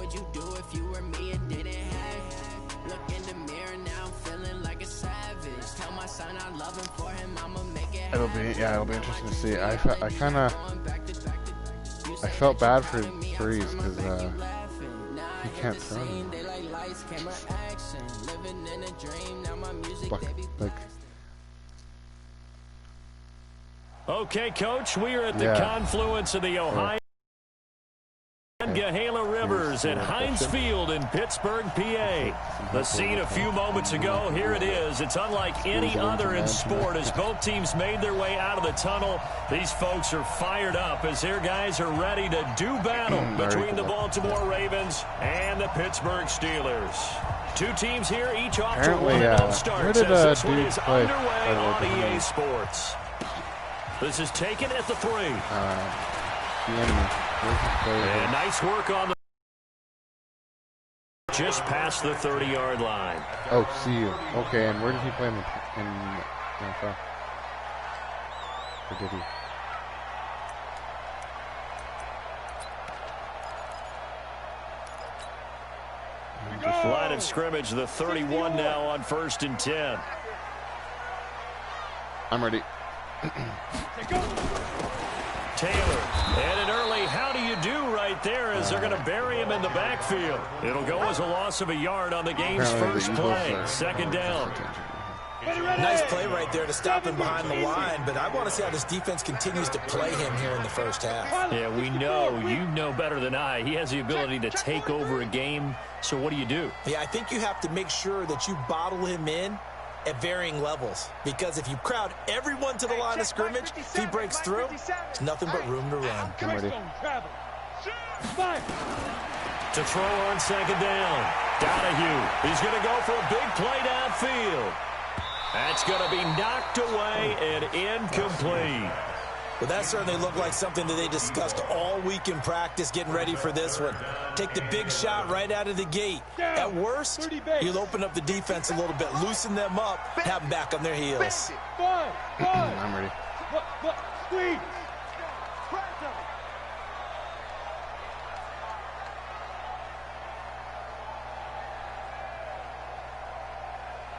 would you do if you were me and didn't have? Look in the mirror now, I'm feeling like a savage. Tell my son I love him, for him I'ma make it happen. It'll be interesting to see. I felt bad for Freeze because he can't throw anymore. Like. Okay, Coach, we are at the confluence of the Ohio and Gila Rivers at Heinz Field in Pittsburgh, PA. The scene a few moments ago, here it is. It's unlike any other in sport as both teams made their way out of the tunnel. These folks are fired up as their guys are ready to do battle between the Baltimore Ravens and the Pittsburgh Steelers. Two teams here, each off to 1-0 starts as this one is underway on EA Sports. This is taken at the 3. The enemy. And nice work on the just past the 30-yard line. Oh, see you. Okay, and where did he play in the NFL? Or did he? Line of scrimmage, the 31 now on 1st and 10. I'm ready. Taylor, and an early how do you do right there as they're going to bury him in the backfield. It'll go as a loss of a yard on the game's first play. 2nd down. Nice play right there to stop him behind the line, but I want to see how this defense continues to play him here in the first half. Yeah, we know. You know better than I. He has the ability to take over a game, so what do you do? Yeah, I think you have to make sure that you bottle him in at varying levels, because if you crowd everyone to the line of scrimmage, if he breaks through, there's nothing but room to run. I'm ready. To throw on 2nd down. Donahue. He's going to go for a big play downfield. That's going to be knocked away and incomplete. Well, that certainly looked like something that they discussed all week in practice, getting ready for this one. Take the big shot right out of the gate. At worst, you'll open up the defense a little bit, loosen them up, have them back on their heels. I'm ready.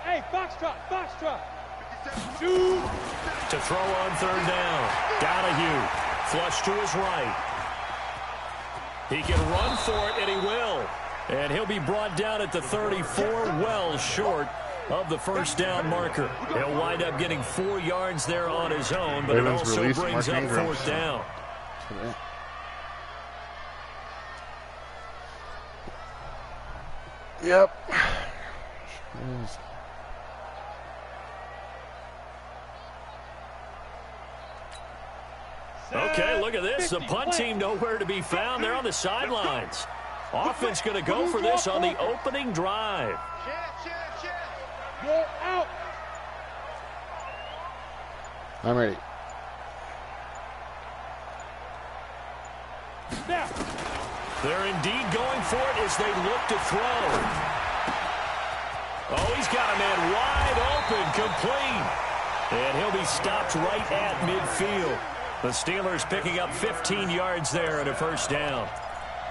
Hey, foxtrot. To throw on 3rd down. Donahue, flush to his right. He can run for it, and he will. And he'll be brought down at the 34, well short of the 1st down marker. He'll wind up getting 4 yards there on his own, but it also brings up 4th down. Yep. Okay, look at this. The punt team nowhere to be found. They're on the sidelines. Offense going to go for this on the opening drive. You're out. I'm ready. Now. They're indeed going for it as they look to throw. Oh, he's got a man wide open, complete. And he'll be stopped right at midfield. The Steelers picking up 15 yards there and a 1st down.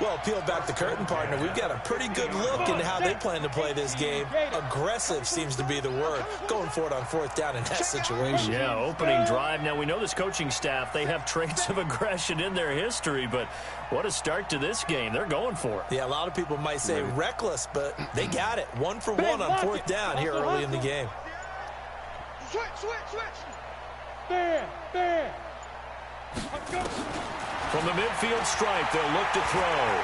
Well, peel back the curtain, partner. We've got a pretty good look into how they plan to play this game. Aggressive seems to be the word. Going for it on 4th down in that situation. Yeah, opening drive. Now, we know this coaching staff, they have traits of aggression in their history, but what a start to this game. They're going for it. Yeah, a lot of people might say reckless, but they got it. 1 for 1 on 4th down here early in the game. Switch. There. From the midfield stripe, they'll look to throw.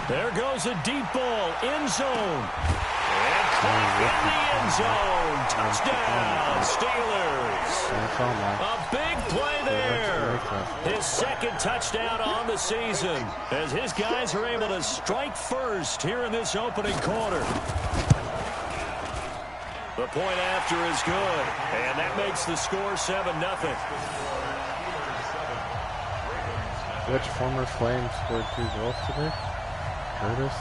There goes a deep ball, end zone. And caught in the end zone. Touchdown, Steelers. A big play there. His 2nd touchdown on the season as his guys are able to strike first here in this opening quarter. The point after is good, and that makes the score 7-0. Which former Flame scored 2 goals today? Curtis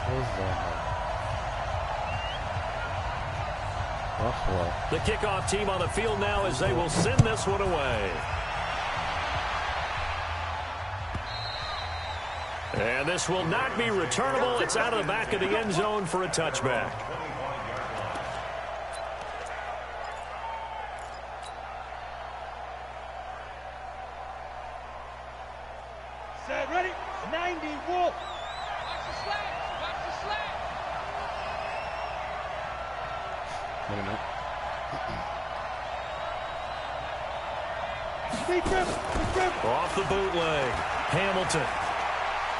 Buffalo. The kickoff team on the field now as they will send this one away. And this will not be returnable. It's out of the back of the end zone for a touchback. Set, ready? 90, Wolf. Wait a minute. Off the bootleg. Hamilton.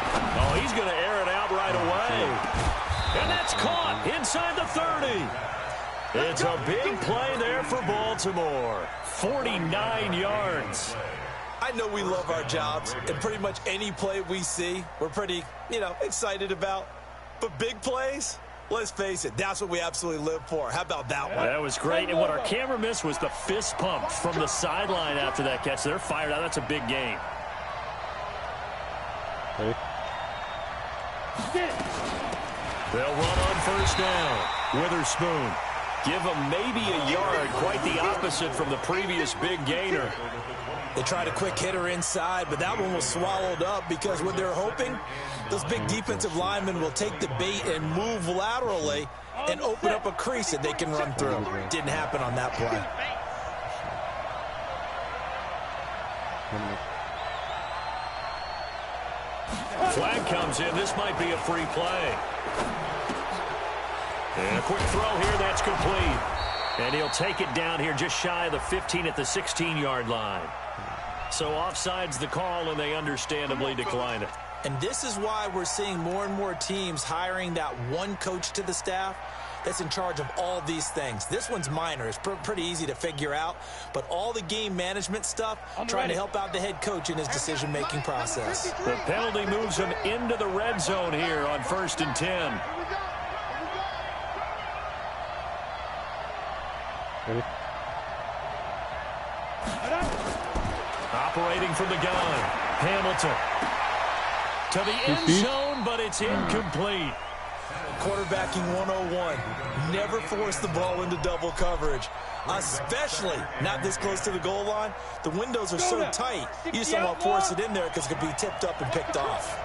Oh, he's going to air it out right away. And that's caught inside the 30. It's a big play there for Baltimore. 49 yards. I know we love our jobs, and pretty much any play we see, we're pretty, excited about. But big plays, let's face it, that's what we absolutely live for. How about that one? That was great. And what our camera missed was the fist pump from the sideline after that catch. They're fired out. That's a big game. Ready? They'll run on first down. Witherspoon. Give them maybe a yard. Quite the opposite from the previous big gainer. They tried a quick hitter inside, but that one was swallowed up because what they're hoping, those big defensive linemen will take the bait and move laterally and open up a crease that they can run through. Didn't happen on that play. Flag comes in. This might be a free play. And a quick throw here. That's complete. And he'll take it down here just shy of the 15 at the 16-yard line. So offside's the call, and they understandably decline it. And this is why we're seeing more and more teams hiring that one coach to the staff that's in charge of all these things. This one's minor. It's pretty easy to figure out. But all the game management stuff, trying to help out the head coach in his decision-making process. The penalty moves him into the red zone here on 1st and 10. Ready? Operating from the gun. Hamilton. To the end zone, but it's incomplete. Quarterbacking 101. Never force the ball into double coverage, especially not this close to the goal line. The windows are so tight, you just don't want to force it in there because it could be tipped up and picked off.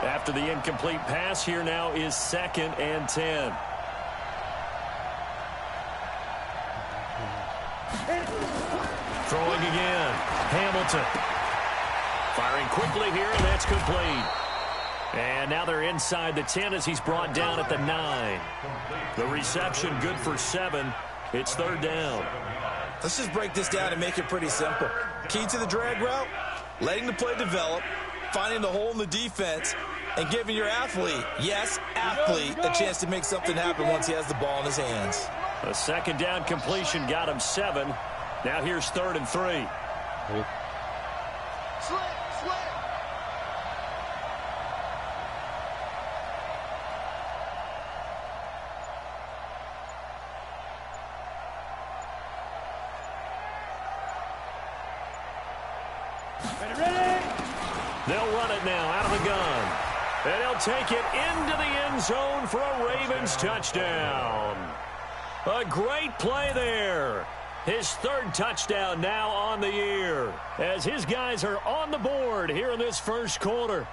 After the incomplete pass, here now is 2nd and 10. Throwing again. Hamilton. Firing quickly here, and that's complete. And now they're inside the 10 as he's brought down at the 9. The reception good for 7. It's 3rd down. Let's just break this down and make it pretty simple. Key to the drag route, letting the play develop, finding the hole in the defense, and giving your athlete, yes, athlete, a chance to make something happen once he has the ball in his hands. A 2nd down completion got him 7. Now here's 3rd and 3. Ready? They'll run it now out of the gun. And he'll take it into the end zone for a Ravens touchdown. A great play there. His 3rd touchdown now on the year as his guys are on the board here in this 1st quarter.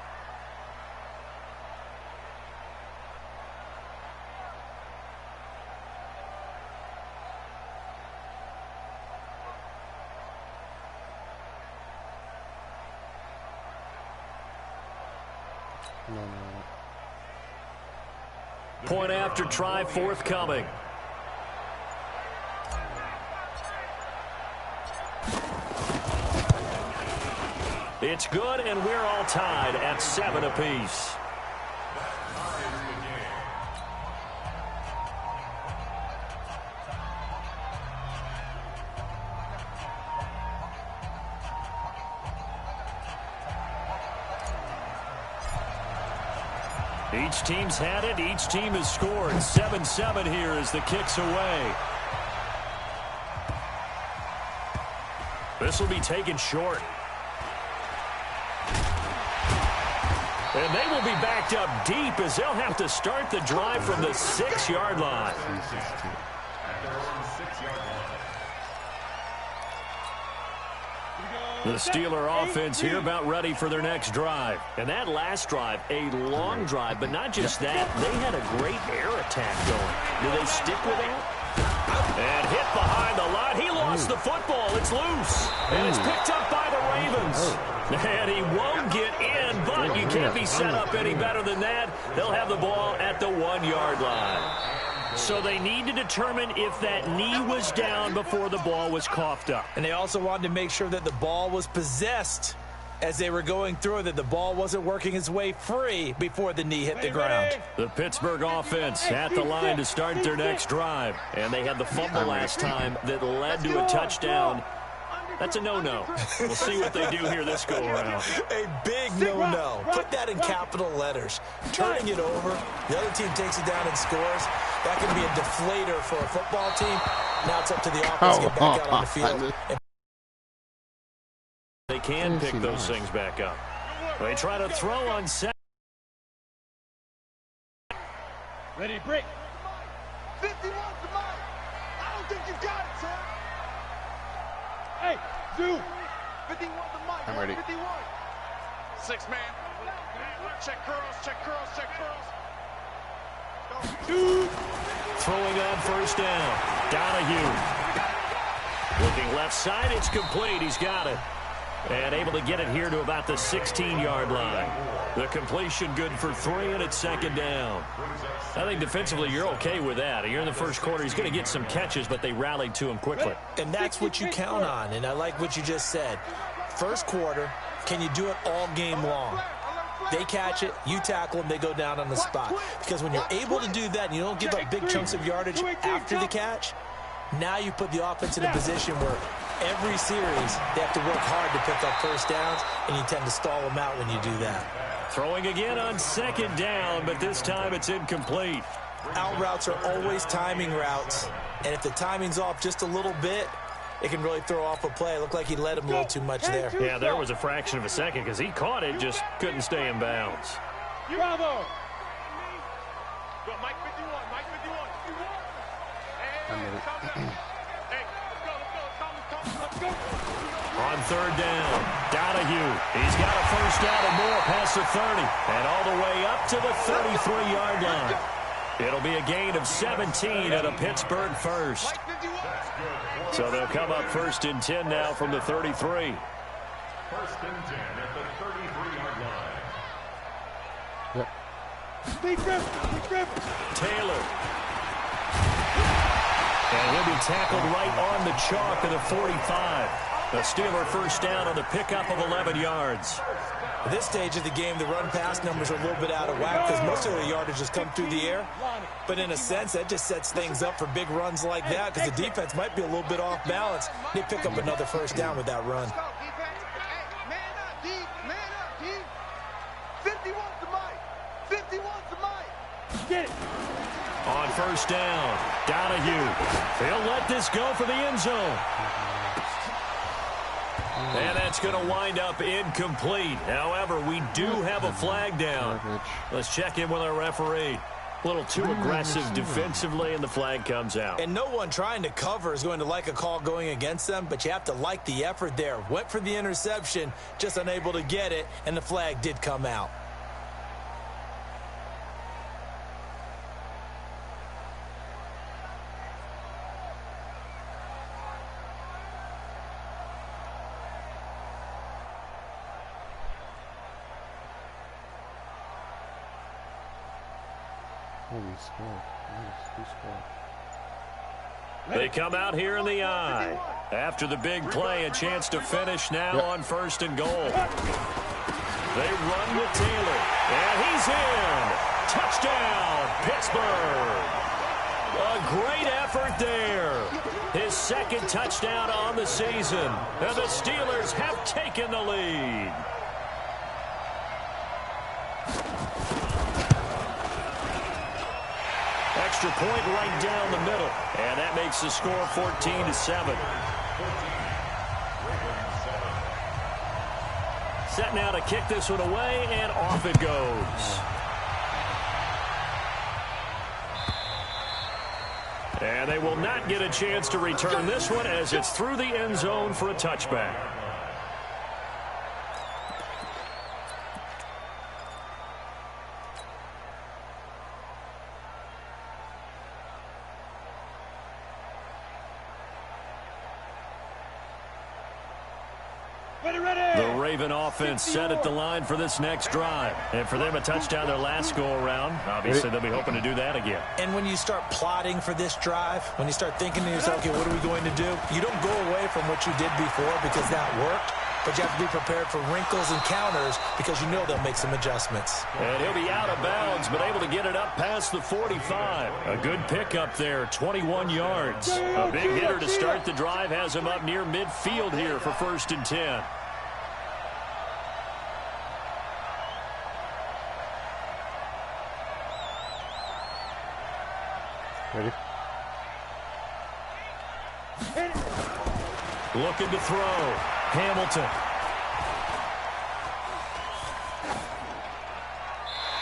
Point after try forthcoming. It's good, and we're all tied at 7 apiece. Each team's had it. Each team has scored. 7-7 here as the kick's away. This will be taken short. And they will be backed up deep as they'll have to start the drive from the 6-yard line. Here we go. The Steeler offense here about ready for their next drive. And that last drive, a long drive, but not just that. They had a great air attack going. Do they stick with that? And hit behind the line. He lost the football. It's loose. And it's picked up by the Ravens. And he won't get in, but you can't be set up any better than that. They'll have the ball at the 1-yard line. So they need to determine if that knee was down before the ball was coughed up. And they also wanted to make sure that the ball was possessed as they were going through, that the ball wasn't working its way free before the knee hit the ground. The Pittsburgh offense at the line to start their next drive. And they had the fumble last time that led to a touchdown. That's a no-no. We'll see what they do here this go-around. A big no-no. Put that in capital letters. Turning it over, the other team takes it down and scores. That can be a deflator for a football team. Now it's up to the offense to get back out on the field. They can pick those things back up. They try to throw on set. Ready, break. 51 to Mike. I don't think you got it, sir. Hey, Zoo. 51 to Mike. I'm ready. 51. 6-man. Check curls, check curls, check curls. Two. Throwing on first down. Donahue. Looking left side, it's complete. He's got it. And able to get it here to about the 16-yard line. The completion good for 3, and it's second down. I think defensively you're okay with that. You're in the first quarter. He's going to get some catches, but they rallied to him quickly. And that's what you count on, and I like what you just said. First quarter, can you do it all game long? They catch it, you tackle them, they go down on the spot. Because when you're able to do that and you don't give up big chunks of yardage after the catch, now you put the offense in a position where every series they have to work hard to pick up first downs, and you tend to stall them out when you do that. Throwing again on second down, but this time it's incomplete. Out routes are always timing routes, and if the timing's off just a little bit, it can really throw off a play. It looked like he led him a little too much there. Yeah, there was a fraction of a second because he caught it, just couldn't stay in bounds. Bravo. Go, Mike 51, Mike 51. Hey, let's go. On third down, Donahue. He's got a first down and more past the 30 and all the way up to the 33-yard line. It'll be a gain of 17 at a Pittsburgh first. So they'll come up first and 10 now from the 33. First and 10 at the 33-yard line. Yep. Taylor. And he'll be tackled right on the chalk of the 45. A Steeler first down on the pickup of 11 yards. At this stage of the game, the run-pass numbers are a little bit out of whack because most of the yardage has come through the air. But in a sense, that just sets things up for big runs like that because the defense might be a little bit off balance. They pick up another first down with that run. Get it. On first down, Donahue. He'll let this go for the end zone. And that's going to wind up incomplete. However, we do have a flag down. Let's check in with our referee. A little too aggressive defensively, and the flag comes out. And no one trying to cover is going to like a call going against them, but you have to like the effort there. Went for the interception, just unable to get it, and the flag did come out. They come out here in the eye. After the big play, a chance to finish now on first and goal. They run with Taylor, and he's in. Touchdown, Pittsburgh. A great effort there. His second touchdown on the season, and the Steelers have taken the lead. Extra point right down the middle, and that makes the score 14-7. Set now to kick this one away, and off it goes. And they will not get a chance to return this one as it's through the end zone for a touchback. The Raven offense set at the line for this next drive. And for them, a touchdown their last go-around. Obviously, they'll be hoping to do that again. And when you start plotting for this drive, when you start thinking to yourself, okay, what are we going to do? You don't go away from what you did before because that worked. But you have to be prepared for wrinkles and counters because you know they'll make some adjustments. And he'll be out of bounds, but able to get it up past the 45. A good pickup there, 21 yards. A big hitter to start the drive has him up near midfield here for 1st and 10. Ready? Looking to throw. Hamilton.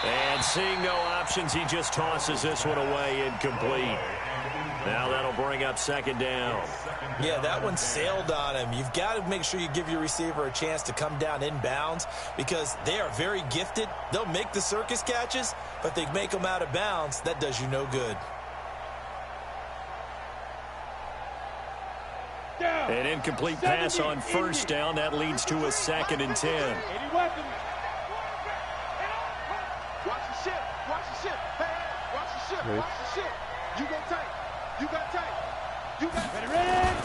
And seeing no options, he just tosses this one away incomplete. Now that'll bring up 2nd down. Yeah, that one sailed on him. You've got to make sure you give your receiver a chance to come down inbounds because they are very gifted. They'll make the circus catches, but they make them out of bounds. That does you no good. An incomplete pass on 1st down. That leads to a 2nd and 10. Watch the ship. Watch the ship. Hey, watch the ship. Watch the ship. You go tight. You got tight. You got ready.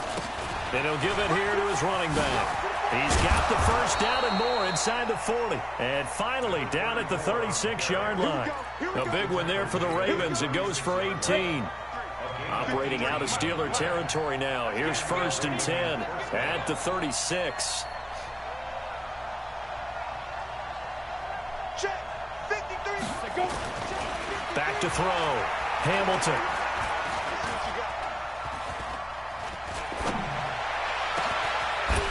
And he'll give it here to his running back. He's got the 1st down and more inside the 40. And finally down at the 36-yard line. A big one there for the Ravens. It goes for 18. Operating out of Steeler territory now. Here's 1st and 10 at the 36. Check. 53. Go. Back to throw. Hamilton.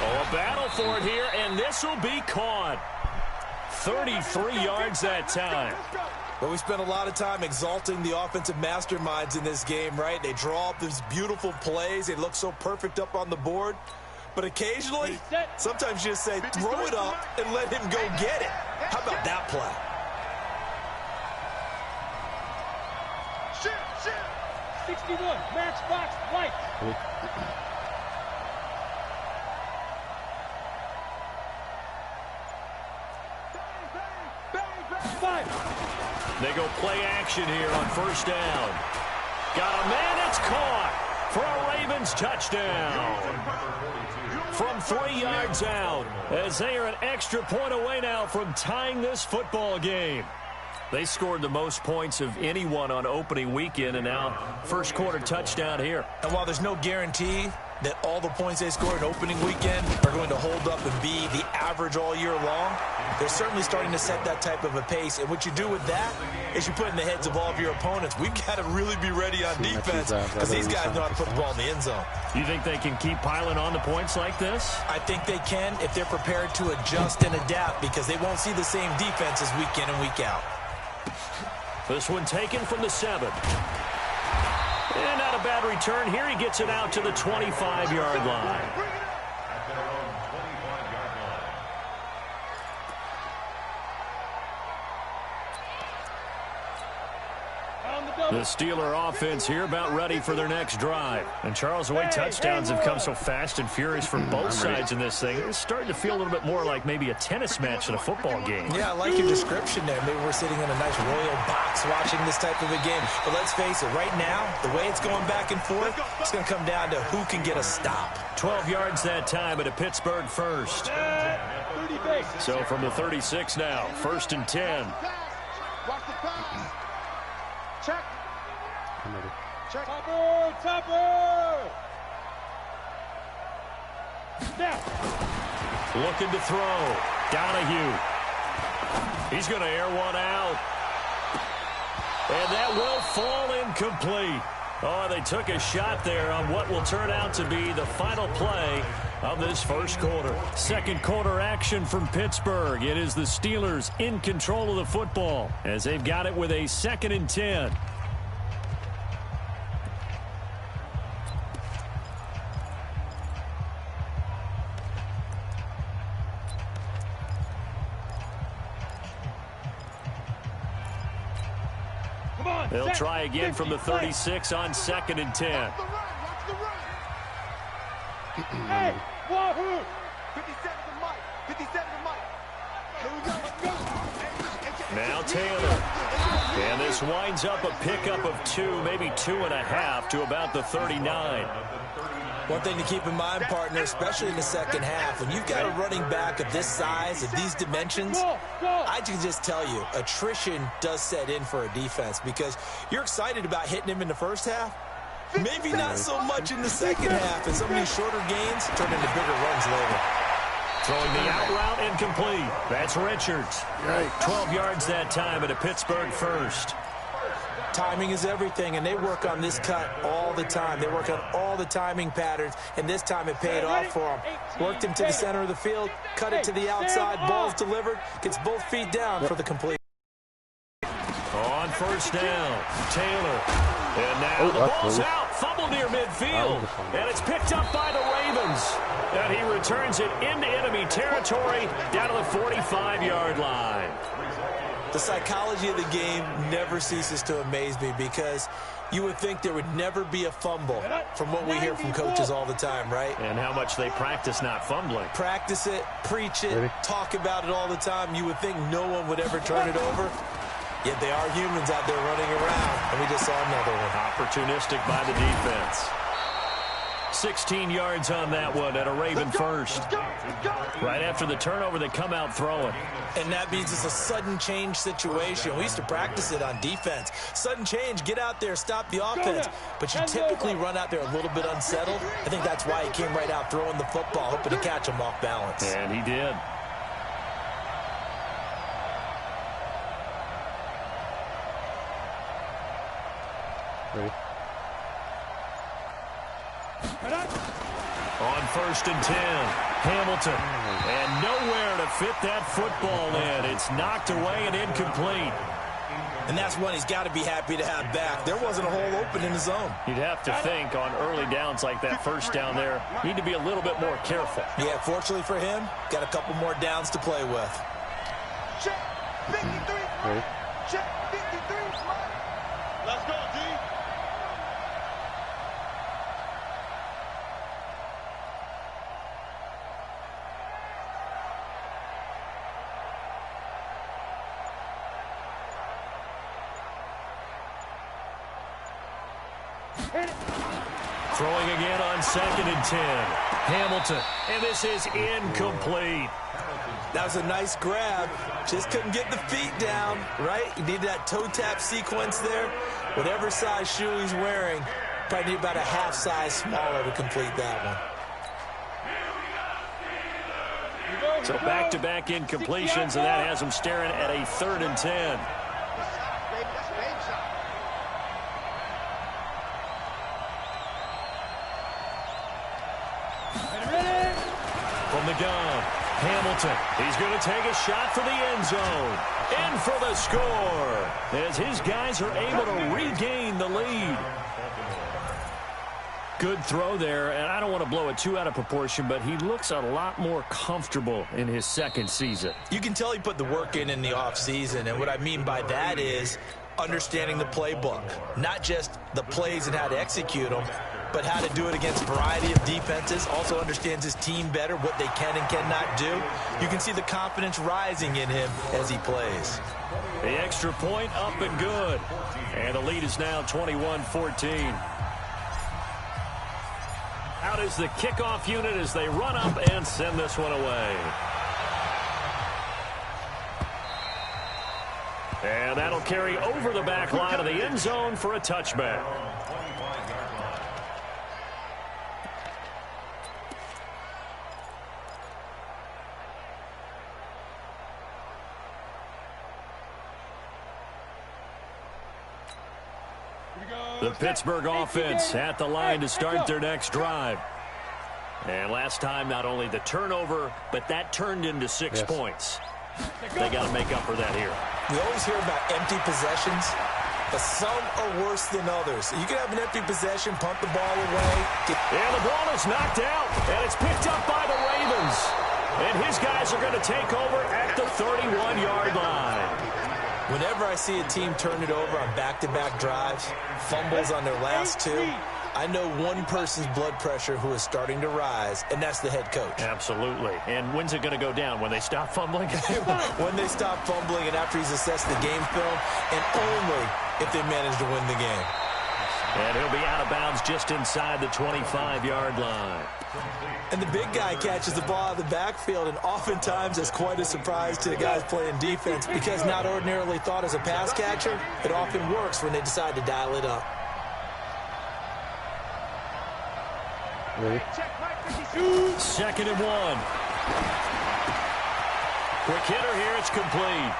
Oh, a battle for it here, and this will be caught. 33 yards that time. But we spent a lot of time exalting the offensive masterminds in this game, right? They draw up these beautiful plays. They look so perfect up on the board. But occasionally, sometimes you just say, throw it up and let him go get it. How about that play? Shit. 61. Matchbox white. They go play action here on 1st down. Got a man, it's caught for a Ravens touchdown. From 3 yards out, as they are an extra point away now from tying this football game. They scored the most points of anyone on opening weekend, and now 1st quarter touchdown here. And while there's no guarantee that all the points they scored in opening weekend are going to hold up and be the average all year long, they're certainly starting to set that type of a pace. And what you do with that is you put in the heads of all of your opponents, we've got to really be ready on defense because these guys know how to put the ball in the end zone. You think they can keep piling on the points like this? I think they can if they're prepared to adjust and adapt because they won't see the same defenses week in and week out. This one taken from the 7. And not a bad return here. He gets it out to the 25-yard line. The Steeler offense here about ready for their next drive. And Charles, the way touchdowns have come so fast and furious from both sides in this thing, it's starting to feel a little bit more like maybe a tennis match than a football game. Yeah, I like your description there. Maybe we're sitting in a nice royal box watching this type of a game. But let's face it, right now, the way it's going back and forth, it's going to come down to who can get a stop. 12 yards that time at a Pittsburgh 1st. So from the 36 now, 1st and 10. Watch the pass. Check. I'm ready. Check. Topper. Snap. Looking to throw. Donahue. He's going to air one out. And that will fall incomplete. Oh, they took a shot there on what will turn out to be the final play of this 1st quarter. 2nd quarter action from Pittsburgh. It is the Steelers in control of the football as they've got it with a 2nd and 10. They'll try again from the 36 on 2nd and 10. Watch the run. Hey, Wahoo. 57 to Mike. Now Taylor. And this winds up a pickup of 2, maybe 2.5 to about the 39. One thing to keep in mind, partner, especially in the second half, when you've got a running back of this size, of these dimensions, I can just tell you, attrition does set in for a defense because you're excited about hitting him in the first half. Maybe not so much in the second half, and some of these shorter gains turn into bigger runs later. Throwing the out route incomplete. That's Richards. 12 yards that time at a Pittsburgh first. Timing is everything, and they work on this cut all the time. They work on all the timing patterns, and this time it paid off for them. Worked him to the center of the field, cut it to the outside, ball's delivered, gets both feet down for the complete. On first down, Taylor. And now the ball's out, fumbled near midfield, and it's picked up by the Ravens. And he returns it into enemy territory down to the 45-yard line. The psychology of the game never ceases to amaze me because you would think there would never be a fumble from what we hear from coaches all the time, right? And how much they practice not fumbling. Practice it, preach it, talk about it all the time. You would think no one would ever turn it over. Yet they are humans out there running around, and we just saw another one. Opportunistic by the defense. 16 yards on that one at a Raven first. Right after the turnover, they come out throwing. And that means it's a sudden change situation. We used to practice it on defense. Sudden change, get out there, stop the offense. But you typically run out there a little bit unsettled. I think that's why he came right out throwing the football, hoping to catch him off balance. And he did. Ready? On 1st and 10, Hamilton. And nowhere to fit that football in. It's knocked away and incomplete. And that's one he's got to be happy to have back. There wasn't a hole open in the zone. You'd have to think on early downs like that first down there, need to be a little bit more careful. Yeah, fortunately for him, got a couple more downs to play with. Check 53. Ready? Check 53. Let's go, D. Throwing again on 2nd and 10. Hamilton, and this is incomplete. That was a nice grab. Just couldn't get the feet down, right? You need that toe tap sequence there. Whatever size shoe he's wearing, probably need about a half size smaller to complete that one. So back-to-back incompletions, and that has him staring at a 3rd and 10. From the gun, Hamilton. He's going to take a shot for the end zone. In for the score as his guys are able to regain the lead. Good throw there, and I don't want to blow it too out of proportion, but he looks a lot more comfortable in his 2nd season. You can tell he put the work in the offseason, and what I mean by that is understanding the playbook. Not just the plays and how to execute them, but how to do it against a variety of defenses. Also understands his team better, what they can and cannot do. You can see the confidence rising in him as he plays. The extra point up and good. And the lead is now 21-14. Out is the kickoff unit as they run up and send this one away. And that'll carry over the back line of the end zone for a touchback. The Pittsburgh offense at the line to start their next drive. And last time, not only the turnover, but that turned into 6 points. They got to make up for that here. We always hear about empty possessions, but some are worse than others. You can have an empty possession, punt the ball away. And the ball is knocked out, and it's picked up by the Ravens. And his guys are going to take over at the 31-yard line. Whenever I see a team turn it over on back-to-back drives, fumbles on their last 2, I know one person's blood pressure who is starting to rise, and that's the head coach. Absolutely. And when's it going to go down? When they stop fumbling? When they stop fumbling and after he's assessed the game film, and only if they manage to win the game. And he'll be out of bounds just inside the 25-yard line. And the big guy catches the ball out of the backfield, and oftentimes it's quite a surprise to the guys playing defense because not ordinarily thought as a pass catcher, it often works when they decide to dial it up. Ready? 2nd and 1. Quick hitter here. It's complete.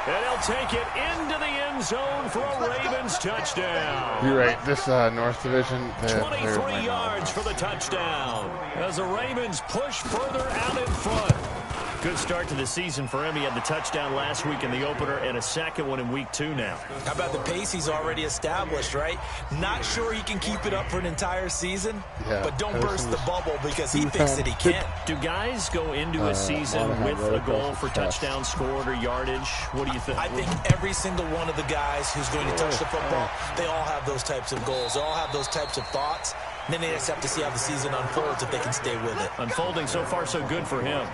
And he'll take it into the end zone for a Ravens touchdown. You're right. This North Division, 23 yards for the touchdown as the Ravens push further out in front. Good start to the season for him. He had the touchdown last week in the opener and a second one in week 2 now. How about the pace he's already established, right? Not sure he can keep it up for an entire season, but don't burst the bubble because he thinks that he can. Do guys go into a season with a goal for touchdowns scored or yardage? What do you think? I think every single one of the guys who's going to touch the football, they all have those types of goals. They all have those types of thoughts. And then they just have to see how the season unfolds if they can stay with it. Unfolding so far so good for him.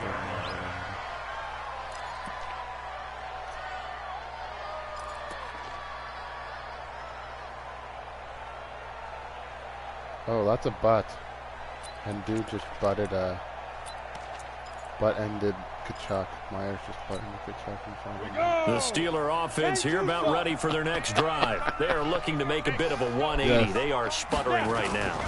Oh, that's a butt. And dude just butted butt-ended Kachuk. Myers just butt-ended Kachuk in front of him. The Steeler offense here about ready for their next drive. They are looking to make a bit of a 180. Yes. They are sputtering right now.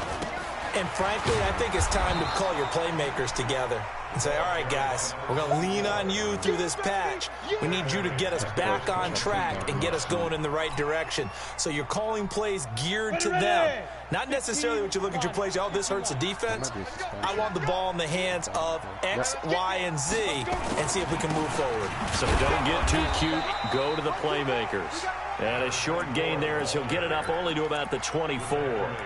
And frankly, I think it's time to call your playmakers together and say, all right, guys, we're going to lean on you through this patch. We need you to get us back on track and get us going in the right direction. So you're calling plays geared to them. Not necessarily what you look at your plays, oh, this hurts the defense. I want the ball in the hands of X, Y, and Z and see if we can move forward. So don't get too cute. Go to the playmakers. And a short gain there as he'll get it up only to about the 24.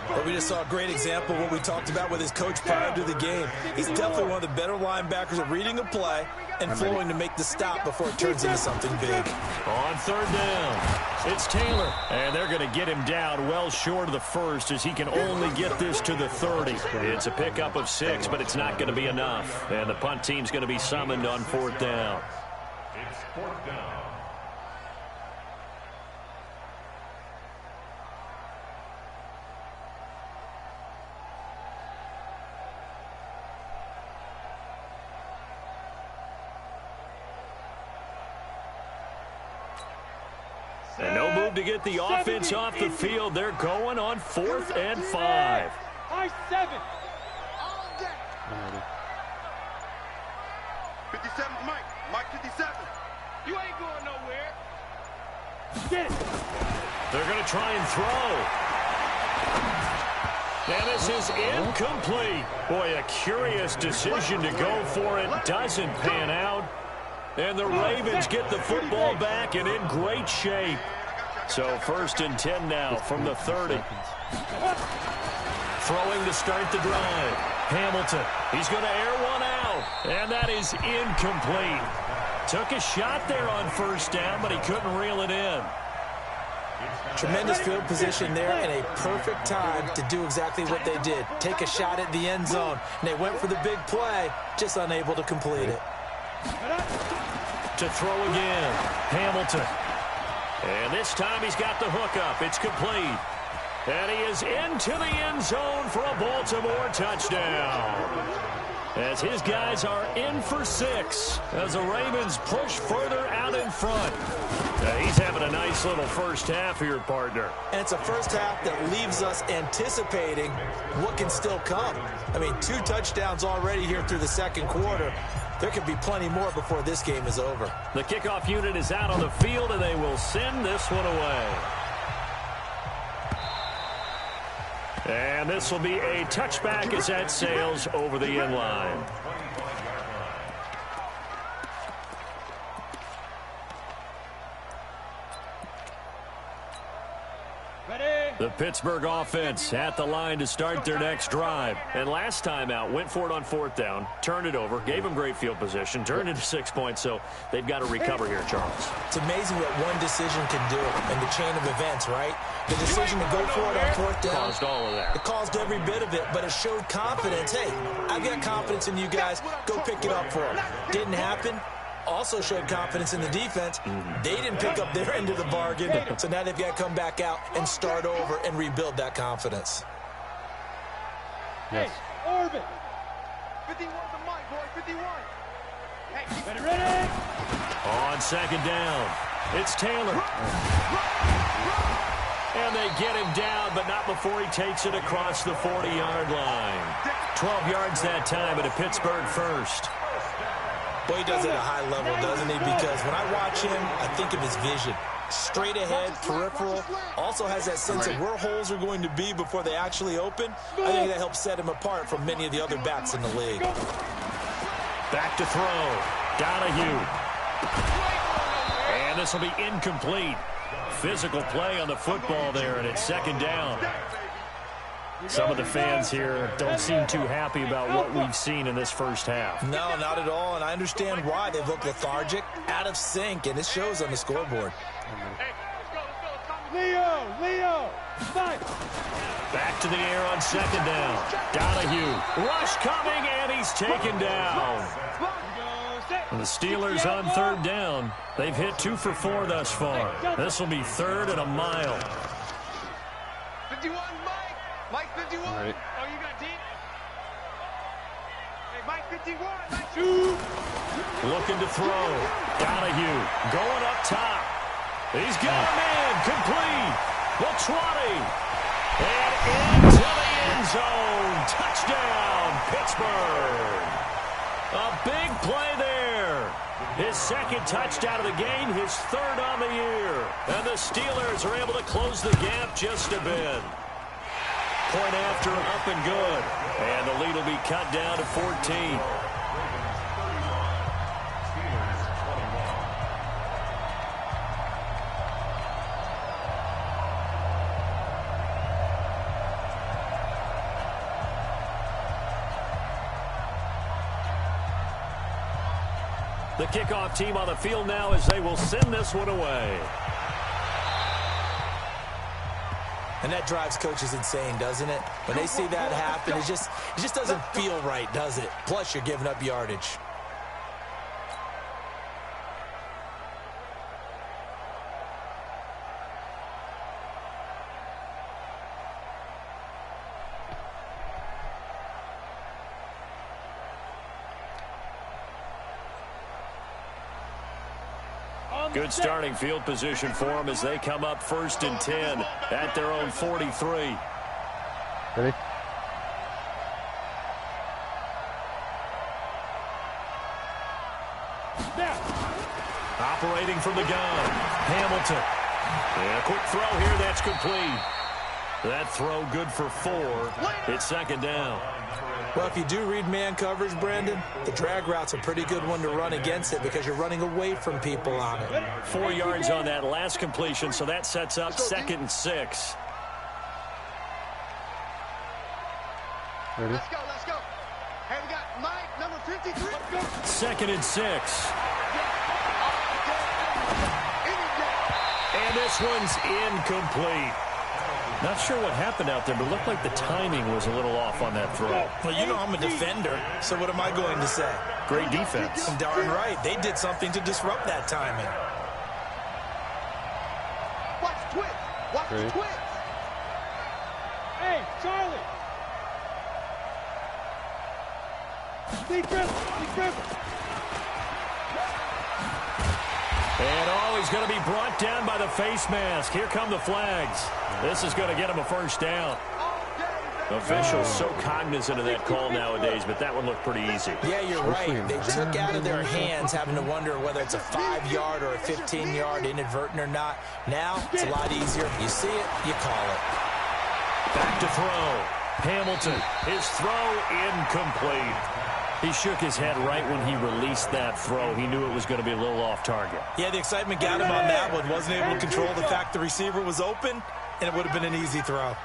But we just saw a great example of what we talked about with his coach prior to the game. He's definitely one of the better linebackers at reading a play and flowing to make the stop before it turns into something big. On 3rd down, it's Taylor. And they're going to get him down well short of the first as he can only get this to the 30. It's a pickup of 6, but it's not going to be enough. And the punt team's going to be summoned on 4th down. It's 4th down. And no move to get the offense off the field. They're going on 4th and 5. High 7. 57's Mike. Mike 57. You ain't going nowhere. Get it. They're going to try and throw. And this is incomplete. Boy, a curious decision to go for it. Doesn't pan out. And the Ravens get the football back and in great shape. So 1st and 10 now from the 30. Throwing to start the drive. Hamilton, he's going to air one out. And that is incomplete. Took a shot there on 1st down, but he couldn't reel it in. Tremendous field position there and a perfect time to do exactly what they did. Take a shot at the end zone. And they went for the big play, just unable to complete it. To throw again, Hamilton. And this time he's got the hookup. It's complete. And he is into the end zone for a Baltimore touchdown. As his guys are in for 6 as the Ravens push further out in front. He's having a nice little first half here, partner. And it's a first half that leaves us anticipating what can still come. I mean, 2 touchdowns already here through the 2nd quarter. There could be plenty more before this game is over. The kickoff unit is out on the field, and they will send this one away. And this will be a touchback as that sails over the end line. Ready. The Pittsburgh offense at the line to start their next drive. And last time out, went for it on 4th down, turned it over, gave them great field position, turned into 6 points, so they've got to recover here, Charles. It's amazing what one decision can do in the chain of events, right? The decision to go for it on 4th down. Caused all of that. It caused every bit of it, but it showed confidence. Hey, I've got confidence in you guys. Go pick it up for them. Didn't happen. Also showed confidence in the defense. They didn't pick up their end of the bargain, so now they've got to come back out and start over and rebuild that confidence. Yes. Hey, Orbit. 51 to Mike, boy, 51. Hey, ready? On 2nd down, it's Taylor. And they get him down, but not before he takes it across the 40-yard line. 12 yards that time, and a Pittsburgh first. Boy, he does it at a high level, doesn't he? Because when I watch him, I think of his vision. Straight ahead, peripheral. Also has that sense of where holes are going to be before they actually open. I think that helps set him apart from many of the other backs in the league. Back to throw. Donahue. And this will be incomplete. Physical play on the football there, and it's 2nd down. Some of the fans here don't seem too happy about what we've seen in this first half. No, not at all, and I understand why. They've looked lethargic, out of sync, and it shows on the scoreboard. Leo, Mike. Back to the air on 2nd down. Donahue. Rush coming, and he's taken down. And the Steelers on 3rd down. They've hit 2 for 4 thus far. This will be 3rd and a mile. 51, Mike 51. All right. Oh, you got deep? Hey, Mike 51. Mike 2. Looking to throw. Donahue going up top. He's got a man complete. The 20. And into the end zone. Touchdown, Pittsburgh. A big play there. His 2nd touchdown of the game, his 3rd on the year. And the Steelers are able to close the gap just a bit. Point after, up and good. And the lead will be cut down to 14. The kickoff team on the field now as they will send this one away. And that drives coaches insane, doesn't it? When they see that happen, it just doesn't feel right, does it? Plus, you're giving up yardage. Good starting field position for them as they come up 1st and 10 at their own 43. Ready? Operating from the gun, Hamilton. And a quick throw here, that's complete. That throw good for 4. It's 2nd down. Well, if you do read man coverage, Brandon, the drag route's a pretty good one to run against it because you're running away from people on it. 4 yards on that last completion, so that sets up 2nd and 6. Ready? Let's go. Hey, we got Mike, number 53. 2nd and 6. And this one's incomplete. Not sure what happened out there, but it looked like the timing was a little off on that throw. Well, you know I'm a defender, so what am I going to say? Great defense. Darn right. They did something to disrupt that timing. Watch the twist. Watch the twist. Hey, Charlie. Defense. And he's going to be brought down by the face mask. Here come the flags. This is going to get him a 1st down. Officials so cognizant of that call nowadays, but that one looked pretty easy. Yeah, you're right. They took out of their hands having to wonder whether it's a 5-yard or a 15-yard inadvertent or not. Now, it's a lot easier. You see it, you call it. Back to throw. Hamilton, his throw incomplete. He shook his head right when he released that throw. He knew it was going to be a little off target. Yeah, the excitement got him on that one. Wasn't able to control the fact the receiver was open. and it would have been an easy throw.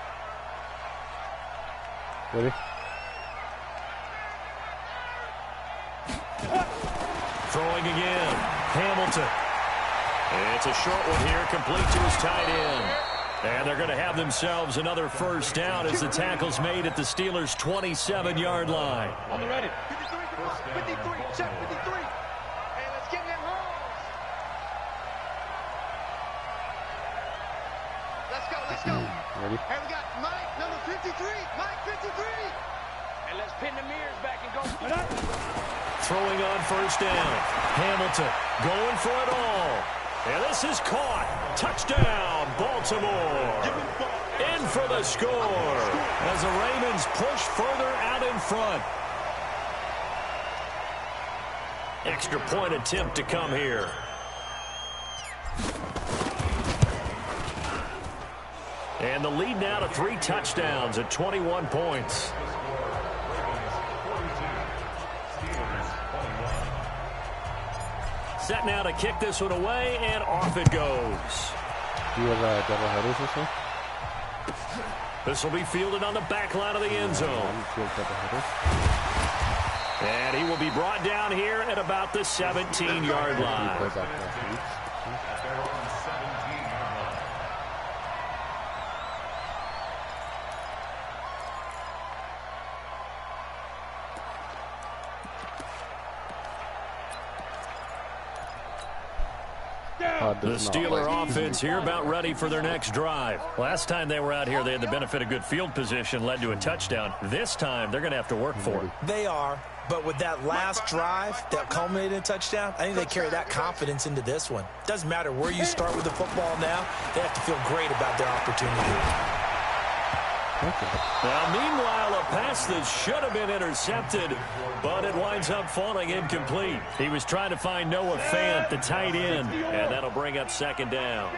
Ready? Throwing again. Hamilton. It's a short one here, complete to his tight end. And they're going to have themselves another first down as the tackle's made at the Steelers' 27-yard line. On the ready. 53, check 53. Hey, let's get them home. Let's go, let's go. Ready? Hey, we got Mike, number 53. Mike, 53. And let's pin the mirrors back and go. Throwing on first down. Hamilton going for it all. And this is caught. Touchdown, Baltimore. In for the score as the Ravens push further out in front. Extra point attempt to come here. And the lead now to 3 touchdowns at 21 points. Set now to kick this one away, and off it goes. Do you have double headers this week? This will be fielded on the back line of the end zone. And he will be brought down here at about the 17-yard line. The Steeler offense here about ready for their next drive. Last time they were out here, they had the benefit of good field position, led to a touchdown. This time, they're going to have to work for it. They are, but with that last drive that culminated in a touchdown, I think they carry that confidence into this one. Doesn't matter where you start with the football now, they have to feel great about their opportunity. Now, meanwhile, a pass that should have been intercepted, but it winds up falling incomplete. He was trying to find Noah Fant, the tight end, and that'll bring up second down.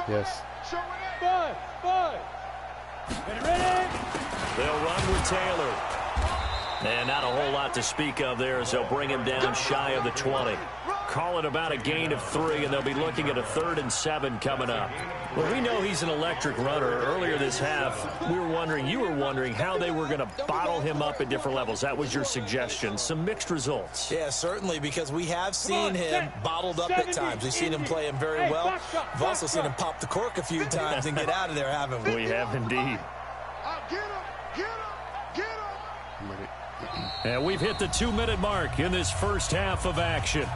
Yes. Bud. Ready? They'll run with Taylor. And not a whole lot to speak of there as they'll bring him down shy of the 20. Call it about a gain of 3, and they'll be looking at a 3rd and 7 coming up. Well, we know he's an electric runner. Earlier this half, you were wondering how they were going to bottle him up at different levels. That was your suggestion. Some mixed results. Yeah, certainly, because we have seen him bottled up at times. We've seen him play him very well. We've also seen him pop the cork a few times and get out of there, haven't we? We have indeed. Get him. And we've hit the 2-minute mark in this first half of action.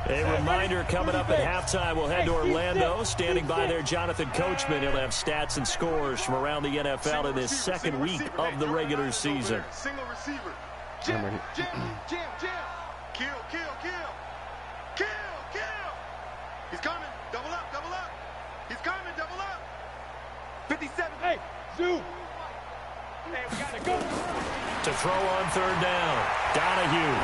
A reminder coming up at halftime, we'll head to Orlando. Standing by there, Jonathan Coachman. He'll have stats and scores from around the NFL in this second week of the regular season. Single receiver. Jam. Kill. He's coming. Double up. He's coming. Double up. 57. Hey, Zoo. Hey, we got to go. To throw on 3rd down, Donahue.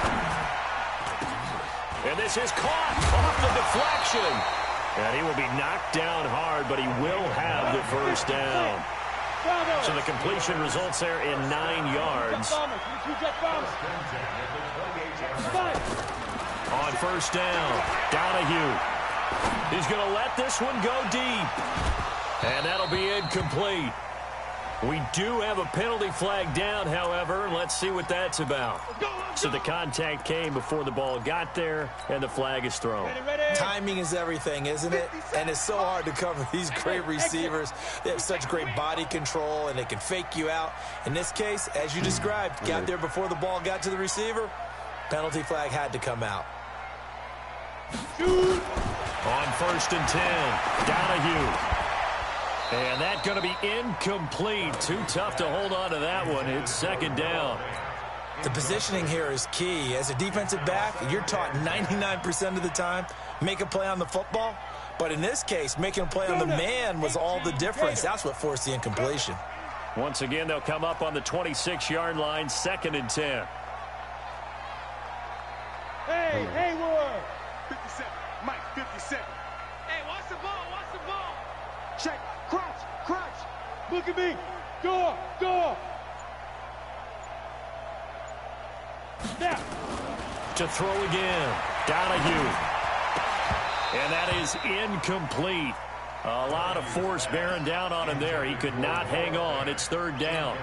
And this is caught off the deflection. And he will be knocked down hard, but he will have the first down. So the completion results there in 9 yards. On first down, Donahue. He's going to let this one go deep. And that'll be incomplete. We do have a penalty flag down, however. Let's see what that's about. So the contact came before the ball got there, and the flag is thrown. Timing is everything, isn't it? And it's so hard to cover these great receivers. They have such great body control, and they can fake you out. In this case, as you described, got there before the ball got to the receiver. Penalty flag had to come out. On 1st and 10, Donahue. And that's going to be incomplete. Too tough to hold on to that one. It's 2nd down. The positioning here is key. As a defensive back, you're taught 99% of the time, make a play on the football. But in this case, making a play on the man was all the difference. That's what forced the incompletion. Once again, they'll come up on the 26-yard line, 2nd and 10. Hey, Hayward. 57. Mike, 57. Hey, watch the ball. Check. Crouch. Look at me. Door. Now. To throw again. Donahue. And that is incomplete. A lot of force bearing down on him there. He could not hang on. It's third down.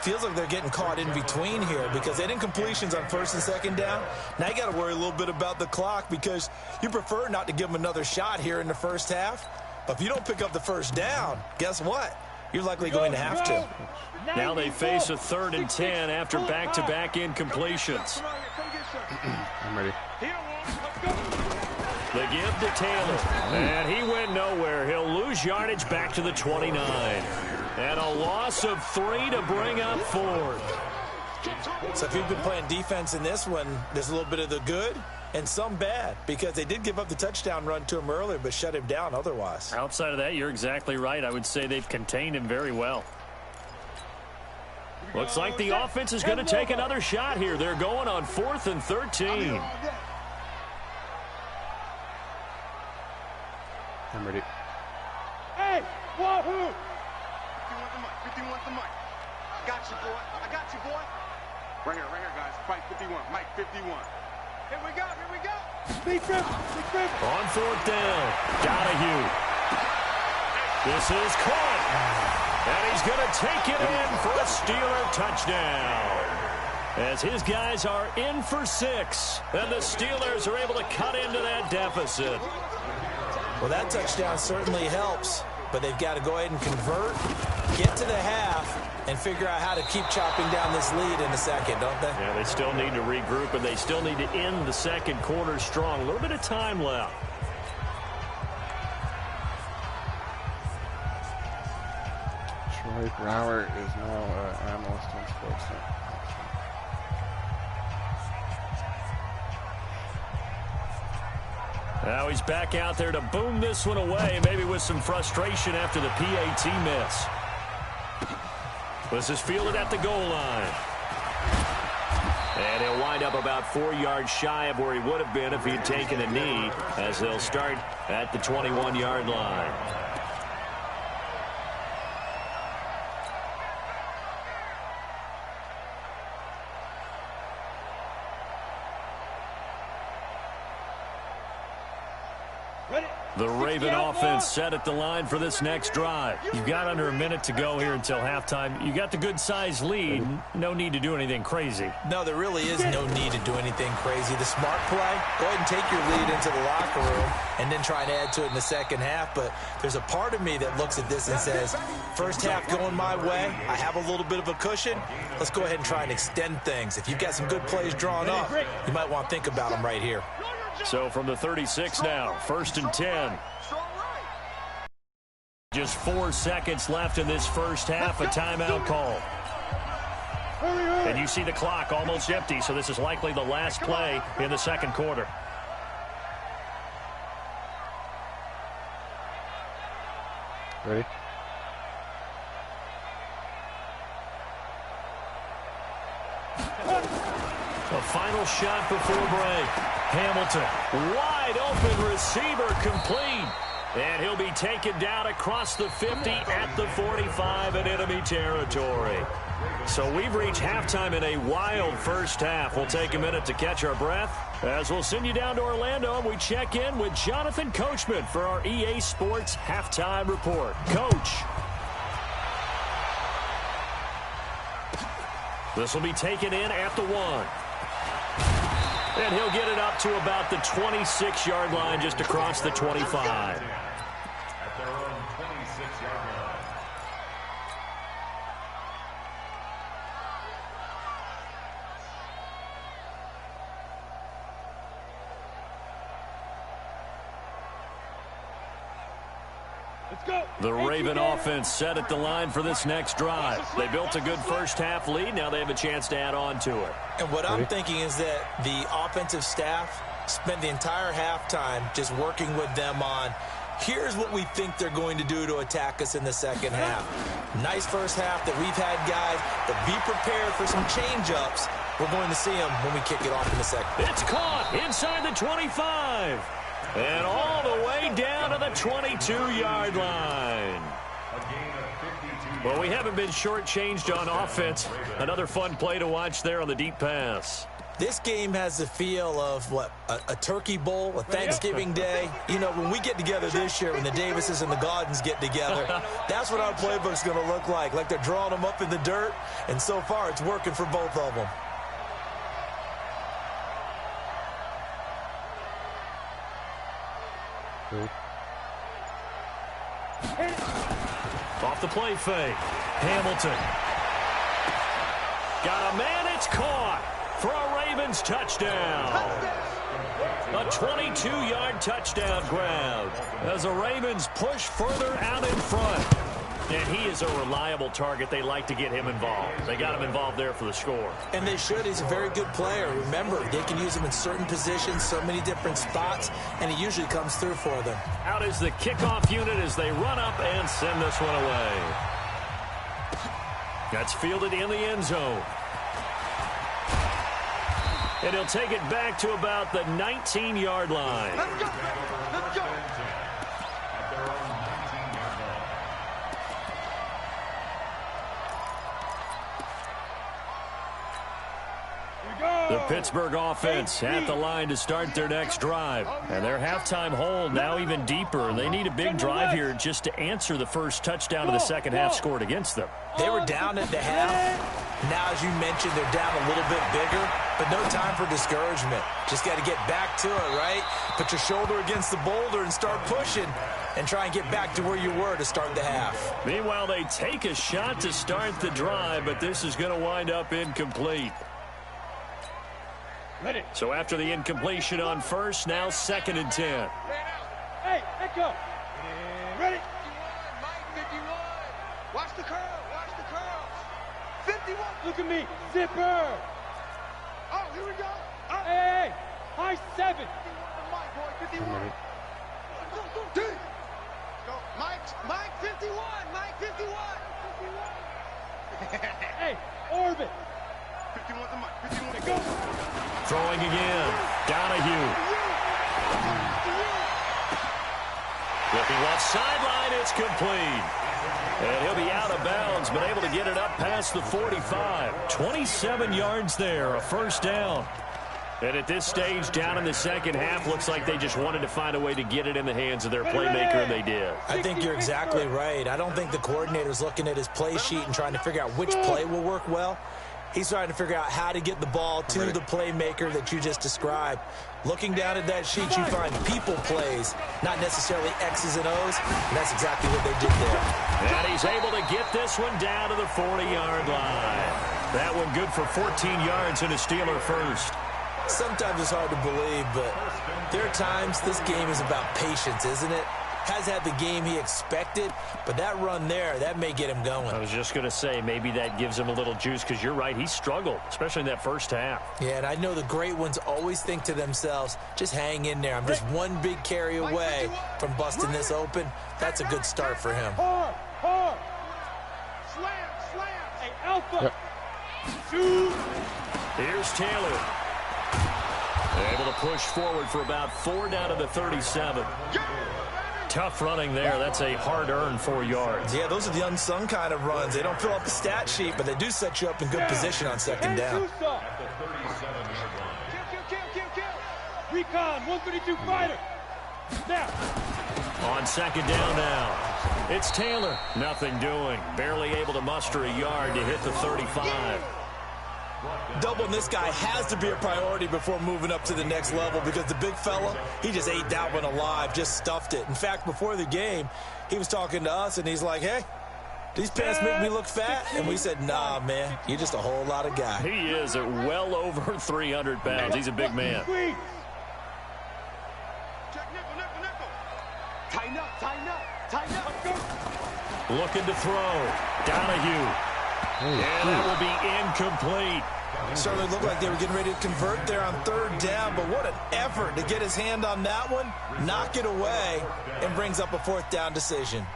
Feels like they're getting caught in between here because they didn't incompletions on first and second down. Now you got to worry a little bit about the clock because you prefer not to give them another shot here in the first half. But if you don't pick up the first down, guess what? You're likely going to have to. Now they face a 3rd and 10 after back-to-back incompletions. I'm ready. The give to Taylor. And he went nowhere. He'll lose yardage back to the 29. And a loss of 3 to bring up 4th. So if you've been playing defense in this one, there's a little bit of the good and some bad because they did give up the touchdown run to him earlier but shut him down otherwise. Outside of that, you're exactly right. I would say they've contained him very well. Looks like the offense is going to take another shot here. They're going on 4th and 13. I'm ready. Hey, wahoo! 51 to Mike. I got you, boy. I got you, boy. Right here, guys. Fight 51. Mike, 51. Here we go. Big River. On 4th down, Donahue. This is caught. And he's going to take it in for a Steeler touchdown. As his guys are in for 6. And the Steelers are able to cut into that deficit. Well, that touchdown certainly helps, but they've got to go ahead and convert, get to the half, and figure out how to keep chopping down this lead in the second, don't they? Yeah, they still need to regroup, and they still need to end the second quarter strong. A little bit of time left. Troy Brower is now an analyst on Sportsnet. Now he's back out there to boom this one away, maybe with some frustration after the PAT miss. This is fielded at the goal line. And he'll wind up about 4 yards shy of where he would have been if he'd taken a knee, as they'll start at the 21-yard line. The Raven offense set at the line for this next drive. You've got under a minute to go here until halftime. You got the good-sized lead. No need to do anything crazy. No, there really is no need to do anything crazy. The smart play, go ahead and take your lead into the locker room and then try to add to it in the second half. But there's a part of me that looks at this and says, first half going my way, I have a little bit of a cushion. Let's go ahead and try and extend things. If you've got some good plays drawn up, you might want to think about them right here. So from the 36 now, 1st and 10. Just 4 seconds left in this first half, a timeout call. And you see the clock almost empty, so this is likely the last play in the second quarter. Ready? A final shot before break. Hamilton, wide open receiver, complete. And he'll be taken down across the 50 at the 45 in enemy territory. So we've reached halftime in a wild first half. We'll take a minute to catch our breath as we'll send you down to Orlando and we check in with Jonathan Coachman for our EA Sports Halftime Report. Coach. This will be taken in at the 1. And he'll get it up to about the 26-yard line, just across the 25. At their own 26-yard line. Let's go. The Raven offense set at the line for this next drive. They built a good first half lead. Now they have a chance to add on to it. And what I'm thinking is that the offensive staff spent the entire halftime just working with them on, here's what we think they're going to do to attack us in the second half. Nice first half that we've had, guys, but be prepared for some change-ups. We're going to see them when we kick it off in the second. It's caught inside the 25. And all the way down to the 22-yard line. Well, we haven't been shortchanged on offense. Another fun play to watch there on the deep pass. This game has the feel of, what, a turkey bowl, a Thanksgiving day. You know, when we get together this year, when the Davises and the Gardens get together, that's what our playbook's going to look like they're drawing them up in the dirt, and so far it's working for both of them. Off the play fake. Hamilton. Got a man, it's caught for a Ravens touchdown. A 22-yard touchdown grab as the Ravens push further out in front. And he is a reliable target. They like to get him involved. They got him involved there for the score. And they should. He's a very good player. Remember, they can use him in certain positions, so many different spots, and he usually comes through for them. Out is the kickoff unit as they run up and send this one away. That's fielded in the end zone. And he'll take it back to about the 19-yard line. Let's go. Let's go. The Pittsburgh offense at the line to start their next drive. And their halftime hole now even deeper. They need a big drive here just to answer the first touchdown of the second half scored against them. They were down at the half. Now, as you mentioned, they're down a little bit bigger, but no time for discouragement. Just got to get back to it, right? Put your shoulder against the boulder and start pushing and try and get back to where you were to start the half. Meanwhile, they take a shot to start the drive, but this is going to wind up incomplete. Ready. So after the incompletion on first, now 2nd and 10. Hey, echo. Ready. 51. Watch the curl. Watch the curls. 51. Look at me. Zipper. Oh, here we go. Hey. High 7. 51 to Mike, boy. 51. Go. Go. Mike 51. Mike 51. Hey, orbit. 51 to Mike. 51 to go. Throwing again. Donahue. Looking left sideline. It's complete. And he'll be out of bounds, but able to get it up past the 45. 27 yards there, a first down. And at this stage, down in the second half, looks like they just wanted to find a way to get it in the hands of their playmaker, and they did. I think you're exactly right. I don't think the coordinator's looking at his play sheet and trying to figure out which play will work well. He's trying to figure out how to get the ball to the playmaker that you just described. Looking down at that sheet, you find people plays, not necessarily X's and O's, and that's exactly what they did there. And he's able to get this one down to the 40-yard line. That one good for 14 yards and a Steeler first. Sometimes it's hard to believe, but there are times this game is about patience, isn't it? Has had the game he expected, but that run there, that may get him going. I was just going to say, maybe that gives him a little juice, because you're right, he struggled, especially in that first half. Yeah, and I know the great ones always think to themselves, just hang in there. I'm just one big carry away from busting this open. That's a good start for him. Hard. Slam. Hey, Alpha. Shoot. Here's Taylor. Able to push forward for about 4 down to the 37. Tough running there. That's a hard-earned 4 yards. Yeah, those are the unsung kind of runs. They don't fill up the stat sheet, but they do set you up in good position on second down. Kill. Recon, 132 fighter. Now. On second down now. It's Taylor. Nothing doing. Barely able to muster a yard to hit the 35. Doubling this guy has to be a priority before moving up to the next level, because the big fella, he just ate that one alive, just stuffed it. In fact, before the game, he was talking to us, and he's like, hey, these pants make me look fat? And we said, nah, man, you're just a whole lot of guy. He is at well over 300 pounds. He's a big man. Check Nickel. Tighten up. Looking to throw. Donahue. And that will be incomplete. Certainly looked like they were getting ready to convert there on third down, but what an effort to get his hand on that one, knock it away, and brings up a fourth down decision.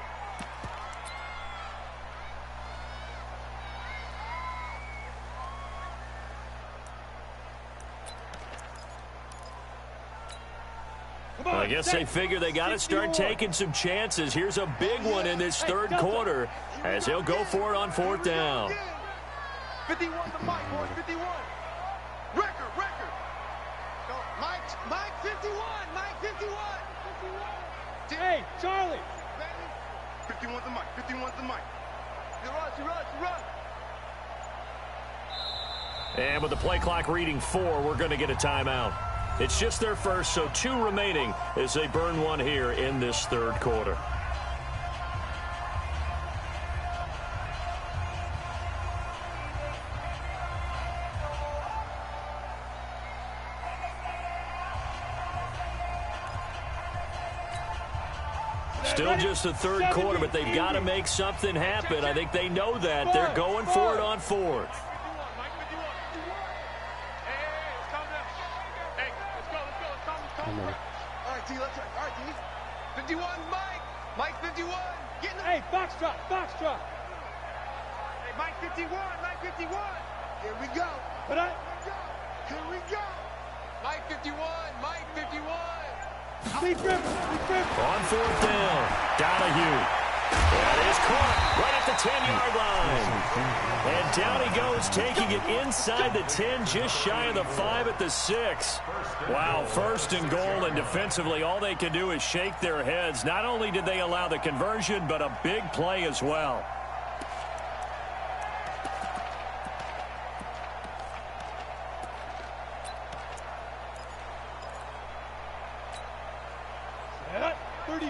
I guess they figure they got to start taking some chances. Here's a big one in this third quarter as he'll go for it on fourth down. 51 to Mike, boy. 51. Record. Hey, Charlie. 51's the mic. 51's the mic. He runs. And with the play clock reading 4, we're going to get a timeout. It's just their first, so 2 remaining as they burn one here in this third quarter. Still just the third quarter, but they've got to make something happen. I think they know that. They're going for it on fourth. All right, D, let's try. All right, D. 51, Mike. Mike 51. Get in the... Hey, box drop. Hey, Mike 51. Here we go. But Here we go. Mike 51. Steve Griffin. On fourth down, Donahue. That is caught right at the 10-yard line. And down he goes, taking it inside the 10, just shy of the 5 at the 6. Wow, first and goal, and defensively all they can do is shake their heads. Not only did they allow the conversion, but a big play as well.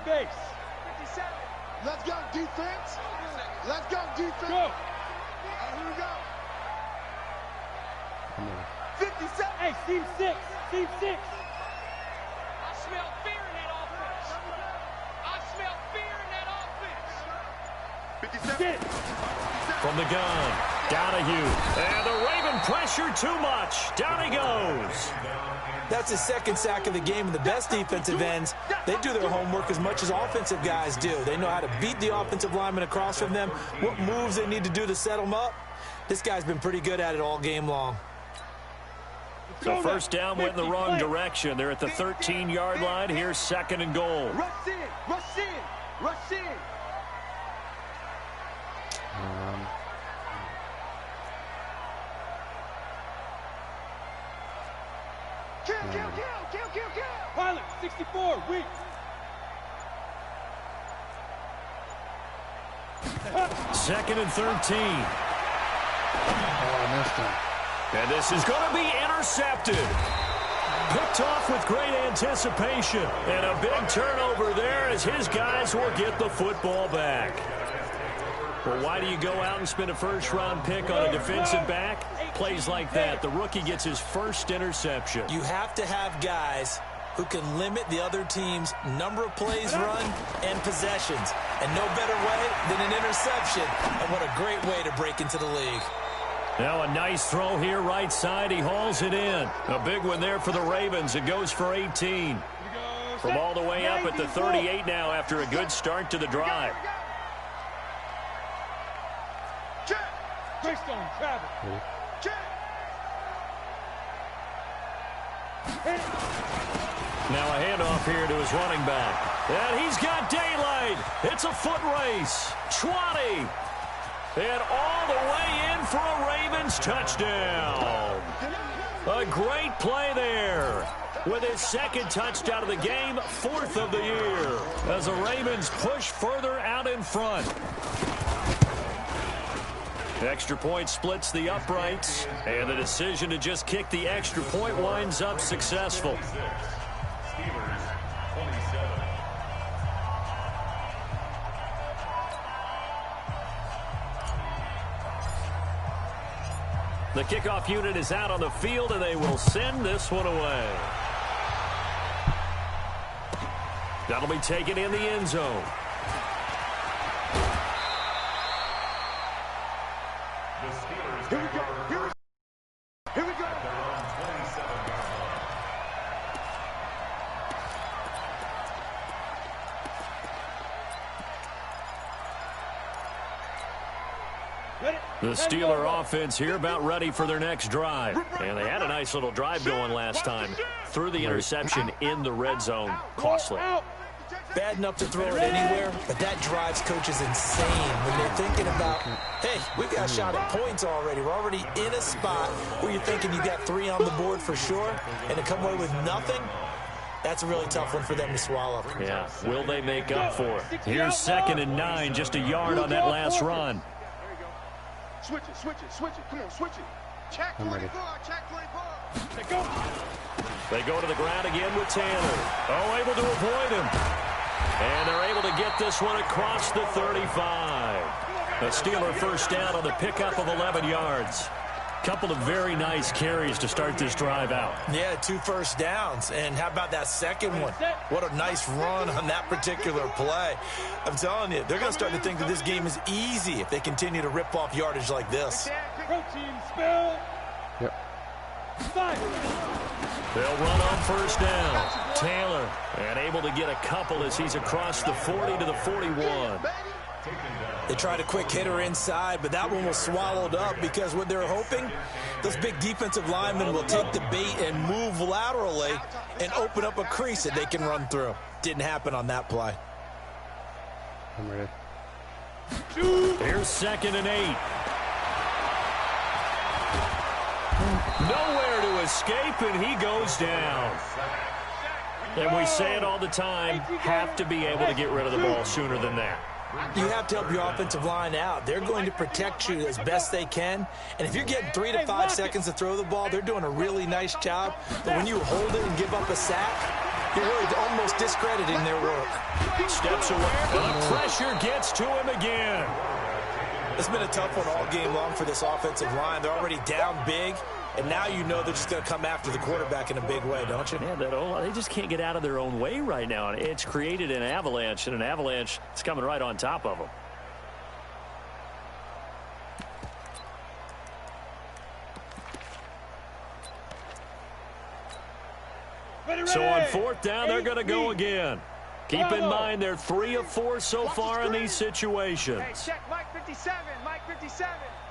Base. 57. Let's go, defense. Let's go, defense. Go. Here we go. 57. Hey, team 6. I smell fear in that offense. From the gun, Donahue. And the Raven pressure too much. Down he goes. That's his second sack of the game, and the best defensive ends, they do their homework as much as offensive guys do. They know how to beat the offensive lineman across from them, what moves they need to do to set them up. This guy's been pretty good at it all game long. So first down went in the wrong direction. They're at the 13-yard line. Here's second and goal. Rush in. Kill. Pilot, 64, weak. Second and 13. I missed him. And this is going to be intercepted. Picked off with great anticipation. And a big turnover there as his guys will get the football back. Well, why do you go out and spend a first-round pick on a defensive back? Plays like that. The rookie gets his first interception. You have to have guys who can limit the other team's number of plays run and possessions. And no better way than an interception. And what a great way to break into the league. Now a nice throw here right side. He hauls it in. A big one there for the Ravens. It goes for 18. From all the way up at the 38 now after a good start to the drive. Greystone, travel. Now a handoff here to his running back. And he's got daylight. It's a foot race. 20. And all the way in for a Ravens touchdown. A great play there. With his second touchdown of the game, 4th of the year. As the Ravens push further out in front. Extra point splits the uprights, and the decision to just kick the extra point winds up successful. The kickoff unit is out on the field, and they will send this one away. That'll be taken in the end zone. Here we go. The Steeler offense here about ready for their next drive. And they had a nice little drive going last time. Threw the interception in the red zone. Costly. Bad enough to throw it anywhere, but that drives coaches insane when they're thinking about, hey, we've got a shot at points already. We're already in a spot where you're thinking you got 3 on the board for sure, and to come away with nothing, That's a really tough one for them to swallow. Yeah, will they make up for it? Here's 2nd and 9, just a yard on that last run. There you go. Switch it, switch it, switch it. Come on, switch it. Check 24, check 24. They go. They go to the ground again with Taylor. Oh, able to avoid him. And they're able to get this one across the 35. A Steeler first down on the pickup of 11 yards. Couple of very nice carries to start this drive out. Yeah, 2 first downs. And how about that second one? What a nice run on that particular play. I'm telling you, they're going to start to think that this game is easy if they continue to rip off yardage like this. Protein spill. Yep. They'll run on first down. Taylor, and able to get a couple as he's across the 40 to the 41. They tried a quick hitter inside, but that one was swallowed up because what they're hoping, those big defensive linemen will take the bait and move laterally and open up a crease that they can run through. Didn't happen on that play. I'm ready. Here's 2nd and 8. Nowhere to escape, and he goes down. And we say it all the time, have to be able to get rid of the ball sooner than that. You have to help your offensive line out. They're going to protect you as best they can. And if you're getting 3 to 5 seconds to throw the ball, they're doing a really nice job. But when you hold it and give up a sack, you're really almost discrediting their work. Steps away. The pressure gets to him again. It's been a tough one all game long for this offensive line. They're already down big, and now you know they're just going to come after the quarterback in a big way, don't you? Yeah, they just can't get out of their own way right now. And it's created an avalanche, and an avalanche is coming right on top of them. So on 4th down, they're going to go again. Keep in mind they're 3 of 4 so far in these situations. Hey, check Mike 57, Mike 57.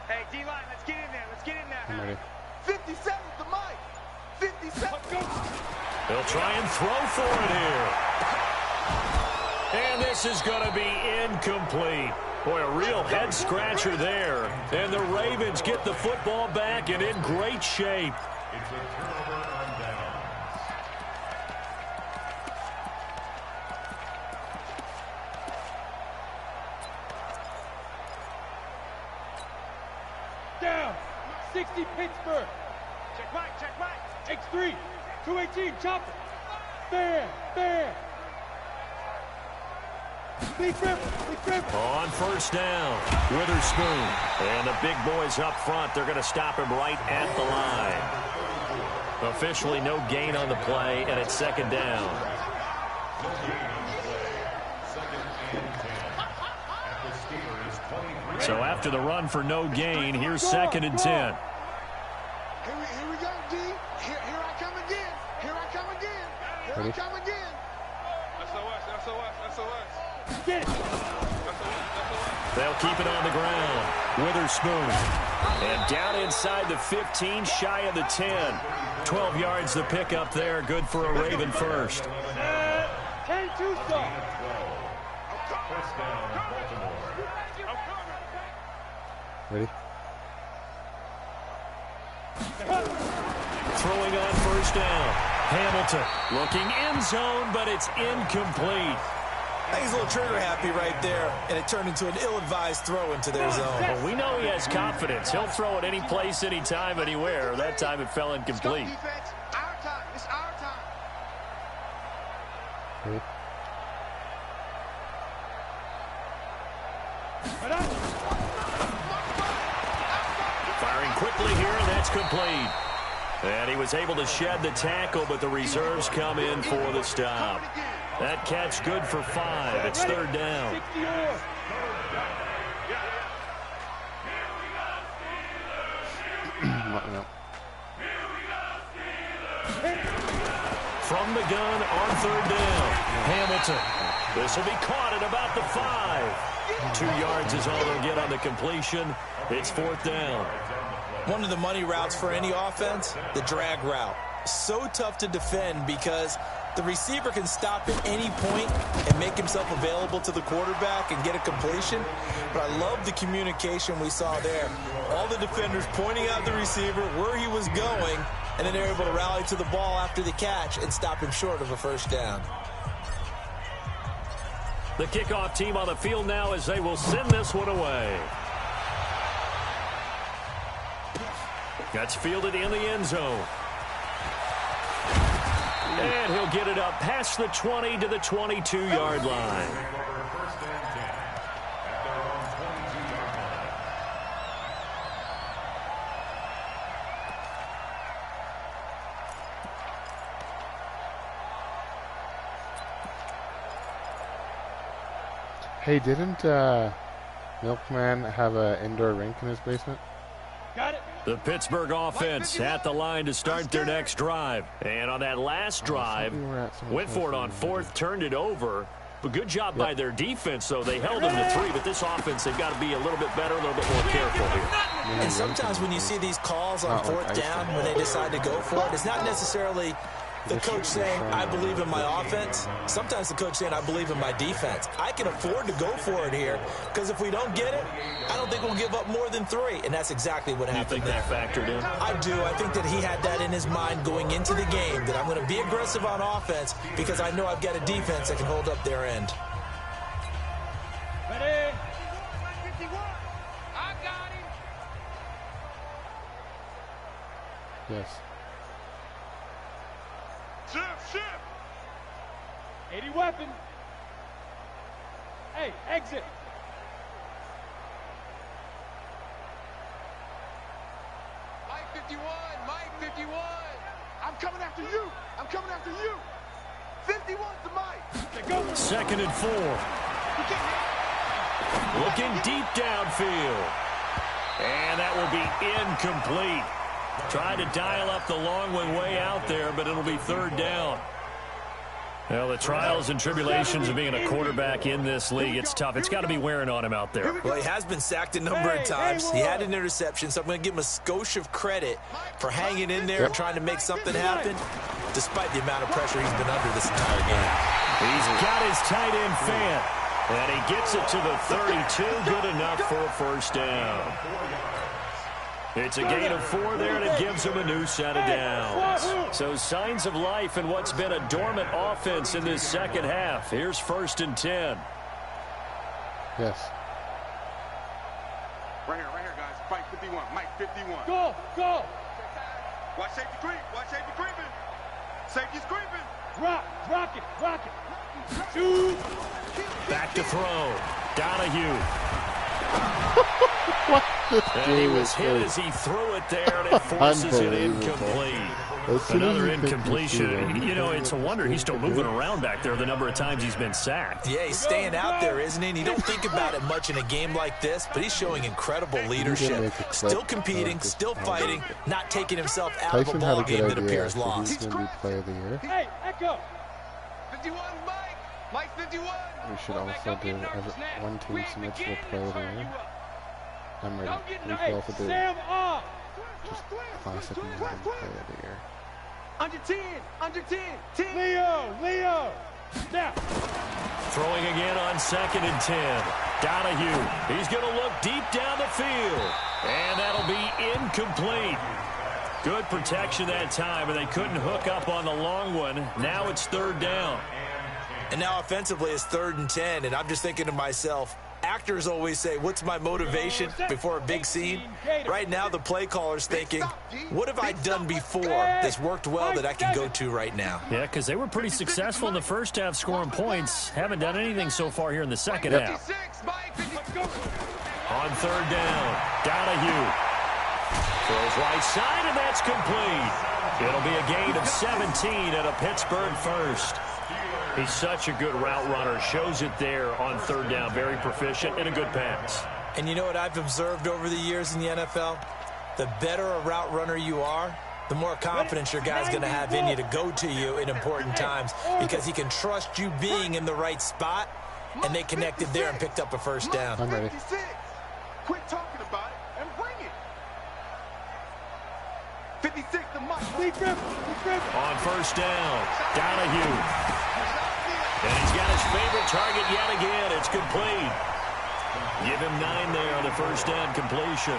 Hey, D-line, let's get in there. Let's get in there. I'm ready. 57 to Mike. 57. They'll try and throw for it here. And this is going to be incomplete. Boy, a real head-scratcher there. And the Ravens get the football back and in great shape. It's a turnover on down. Down. 60 Pittsburgh. Check Mike, check Mike. X3. 218. Chop it. There. Big Ripper. On first down, Witherspoon. And the big boys up front, they're going to stop him right at the line. Officially no gain on the play, and it's 2nd down. So after the run for no gain, here's 2nd and 10. Here we go, D. Here I come again. Here I come again. Here Ready? I come again. SOS. Get it. They'll keep it on the ground. Witherspoon. And down inside the 15, shy of the 10. 12 yards the pickup there. Good for a Raven first. 10-2 stop. First down, Baltimore. Ready? Throwing on first down. Hamilton looking end zone, but it's incomplete. I think he's a little trigger happy right there, and it turned into an ill-advised throw into their zone. Well, we know he has confidence. He'll throw it any place, anytime, anywhere. That time it fell incomplete. Defense, our time. It's our time. Ready? Firing quickly here, and that's complete. And he was able to shed the tackle, but the reserves come in for the stop. That catch good for 5. It's 3rd down. From the gun on 3rd down. Hamilton. This will be caught at about the 5. 2 yards is all they'll get on the completion. It's 4th down. One of the money routes for any offense, the drag route. So tough to defend because the receiver can stop at any point and make himself available to the quarterback and get a completion. But I love the communication we saw there. All the defenders pointing out the receiver where he was going, and then they're able to rally to the ball after the catch and stop him short of a first down. The kickoff team on the field now as they will send this one away. That's fielded in the end zone. And he'll get it up past the 20 to the 22-yard line. Hey, didn't Milkman have an indoor rink in his basement? Got it. The Pittsburgh offense at the line to start their next drive. And on that last drive, went for it on fourth, turned it over. But good job by their defense, though. They held them to 3, but this offense, they've got to be a little bit better, a little bit more careful here. And sometimes when you see these calls on fourth down, when they decide to go for it, it's not necessarily the coach saying, I believe in my offense. Sometimes the coach saying, I believe in my defense. I can afford to go for it here because if we don't get it, I don't think we'll give up more than 3. And that's exactly what happened. You think that factored in? I do. I think that he had that in his mind going into the game, that I'm going to be aggressive on offense because I know I've got a defense that can hold up their end. Ready? I got him. Yes. Shift. 80 weapon. Hey, exit. Mike 51. Mike 51. I'm coming after you. I'm coming after you. 51's the Mike. Go. 2nd and 4. Looking deep downfield. And that will be incomplete. Tried to dial up the long one way out there, but it'll be 3rd down. Well, the trials and tribulations of being a quarterback in this league, it's tough. It's got to be wearing on him out there. Well, he has been sacked a number of times. He had an interception, so I'm going to give him a skosh of credit for hanging in there and trying to make something happen, despite the amount of pressure he's been under this entire game. He's got his tight end fan, and he gets it to the 32. Good enough for a first down. It's a gain of 4 there, and it gives him a new set of downs. So signs of life in what's been a dormant offense in this second half. Here's 1st and 10. Yes. Right here, guys. Fight 51. Mike 51. Go. Watch safety creep. Watch safety creeping. Safety's creeping. Rock it. Shoot. Back to throw. Donahue. What? And he was hit as he threw it there, and it forces it incomplete. Another incompletion. You know, it's a wonder he's still moving around back there the number of times he's been sacked. Yeah, he's staying out there, isn't he? And you don't think about it much in a game like this, but he's showing incredible leadership. Still competing, still fighting, not taking himself out of a ball game that appears lost. He's going to be player of the year. Hey, Echo. 51, Mike. Mike 51. We should also do one team submits for player of the year. I'm ready. We should also do just classic Madden player of the year. Under 10. Leo. Now. Throwing again on 2nd and 10. Donahue. He's going to look deep down the field. And that'll be incomplete. Good protection that time, and they couldn't hook up on the long one. Now it's 3rd down. And now offensively it's 3rd and 10, and I'm just thinking to myself, actors always say, what's my motivation before a big scene? Right now the play caller's thinking, what have I done before that's worked well that I can go to right now? Yeah, because they were pretty successful in the first half scoring points. Haven't done anything so far here in the second half. On 3rd down, Donahue throws right side, and that's complete. It'll be a gain of 17 and a Pittsburgh first. He's such a good route runner. Shows it there on 3rd down. Very proficient and a good pass. And you know what I've observed over the years in the NFL? The better a route runner you are, the more confidence your guy's going to have in you to go to you in important times because he can trust you being in the right spot, and they connected there and picked up a first down. I'm ready. Quit talking about it and bring it. 56 to Mike. On 1st down, Donahue. And he's got his favorite target yet again. It's complete. Give him 9 there on the 1st down completion.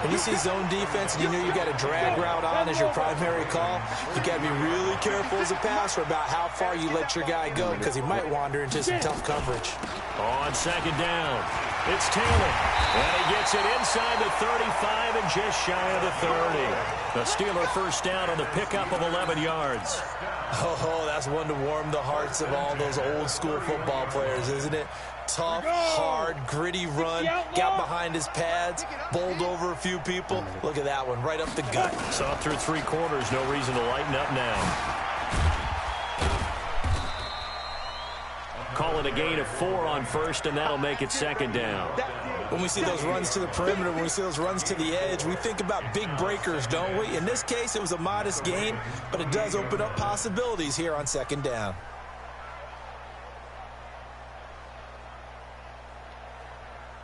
When you see zone defense and you know you got a drag route on as your primary call, you got to be really careful as a passer about how far you let your guy go because he might wander into some tough coverage. On second down, it's Taylor. And he gets it inside the 35 and just shy of the 30. The Steeler first down on the pickup of 11 yards. Oh, that's one to warm the hearts of all those old-school football players, isn't it? Tough, hard, gritty run, got behind his pads, bowled over a few people. Look at that one, right up the gut. Saw through 3 quarters, no reason to lighten up now. Call it a gain of 4 on first, and that'll make it second down. When we see those runs to the perimeter, when we see those runs to the edge, we think about big breakers, don't we? In this case, it was a modest gain, but it does open up possibilities here on second down.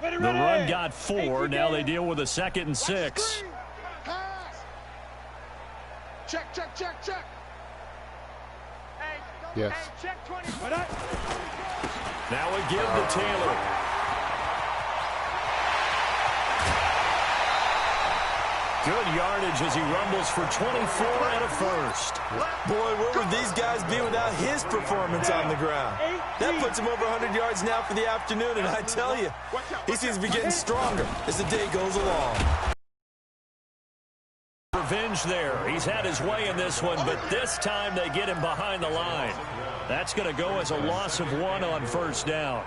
The run got 4. Now they deal with a 2nd and 6. Check, check, check, check. Yes. Now we give to Taylor. Good yardage as he rumbles for 24 and a first. Boy, where would these guys be without his performance on the ground? That puts him over 100 yards now for the afternoon, and I tell you, he seems to be getting stronger as the day goes along. Revenge there. He's had his way in this one, but this time they get him behind the line. That's going to go as a loss of 1 on first down.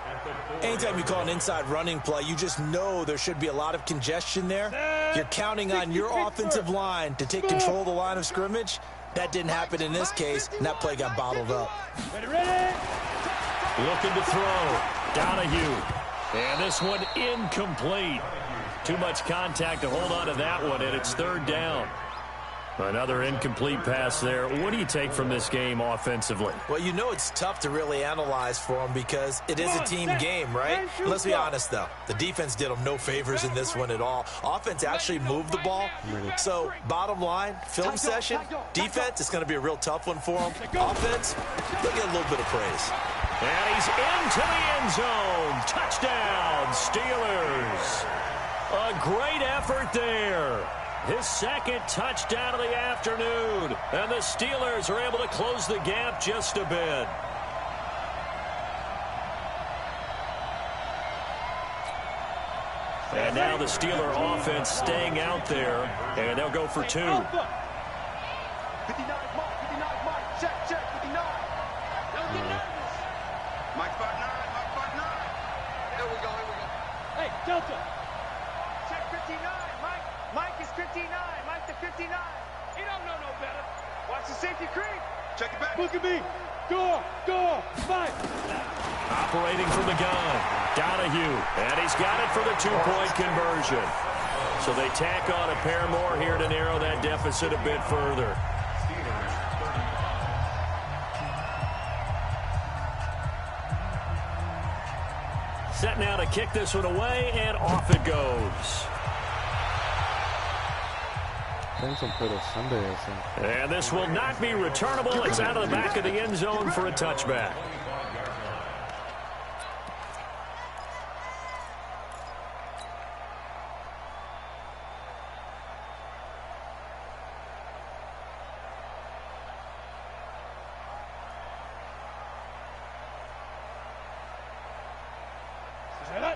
Anytime you call an inside running play, you just know there should be a lot of congestion there. You're counting on your offensive line to take control of the line of scrimmage. That didn't happen in this case, and that play got bottled up. Looking to throw. Donahue. And this one incomplete. Too much contact to hold on to that one, and it's third down. Another incomplete pass there. What do you take from this game offensively? Well, you know it's tough to really analyze for them because it is a team game, right? Let's be honest, though. The defense did them no favors in this one at all. Offense actually moved the ball. So, bottom line, film session, defense, it's going to be a real tough one for them. Offense, they'll get a little bit of praise. And he's into the end zone. Touchdown, Steelers. A great effort there. His second touchdown of the afternoon. And the Steelers are able to close the gap just a bit. And now the Steeler offense staying out there. And they'll go for 2. 59, Mike, 59, Mike. Check, check, 59. Don't get nervous. Mike 5'9", Mike 5'9". Here we go, here we go. Hey, Delta. Check 59, Mike. Mike is 59. Mike the 59. You don't know no better. Watch the safety creep. Check it back. Look at me. Go, fight. Operating from the gun. Donahue. And he's got it for the 2-point conversion. So they tack on a pair more here to narrow that deficit a bit further. Set now to kick this one away, and off it goes. Play this Sunday, I think. And this will not be returnable. It's out of the back of the end zone for a touchback.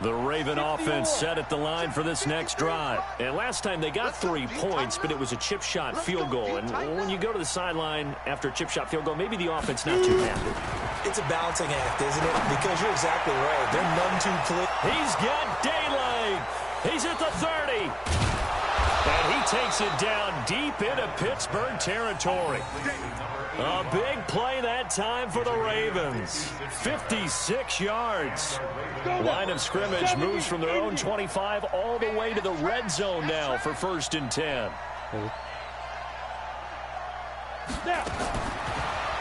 The Raven offense set at the line for this next drive. And last time they got 3 points, but it was a chip shot field goal. And when you go to the sideline after a chip shot field goal, maybe the offense not too happy. It's a balancing act, isn't it? Because you're exactly right. They're none too clear. He's got daylight. He's at the 30. And he takes it down deep into Pittsburgh territory. A big play that time for the Ravens. 56 yards. Line of scrimmage moves from their own 25 all the way to the red zone now for 1st and 10.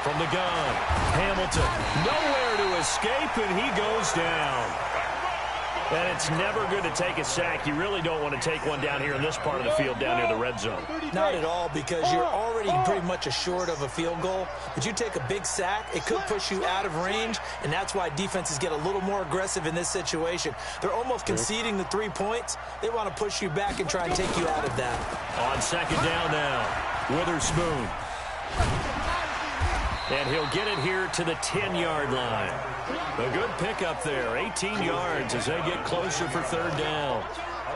From the gun, Hamilton nowhere to escape, and he goes down. And it's never good to take a sack. You really don't want to take one down here in this part of the field down near the red zone. Not at all, because you're already pretty much assured of a field goal. But you take a big sack, it could push you out of range, and that's why defenses get a little more aggressive in this situation. They're almost conceding the 3 points. They want to push you back and try and take you out of that. On second down now, Witherspoon. And he'll get it here to the 10-yard line. A good pickup there, 18 yards as they get closer for third down.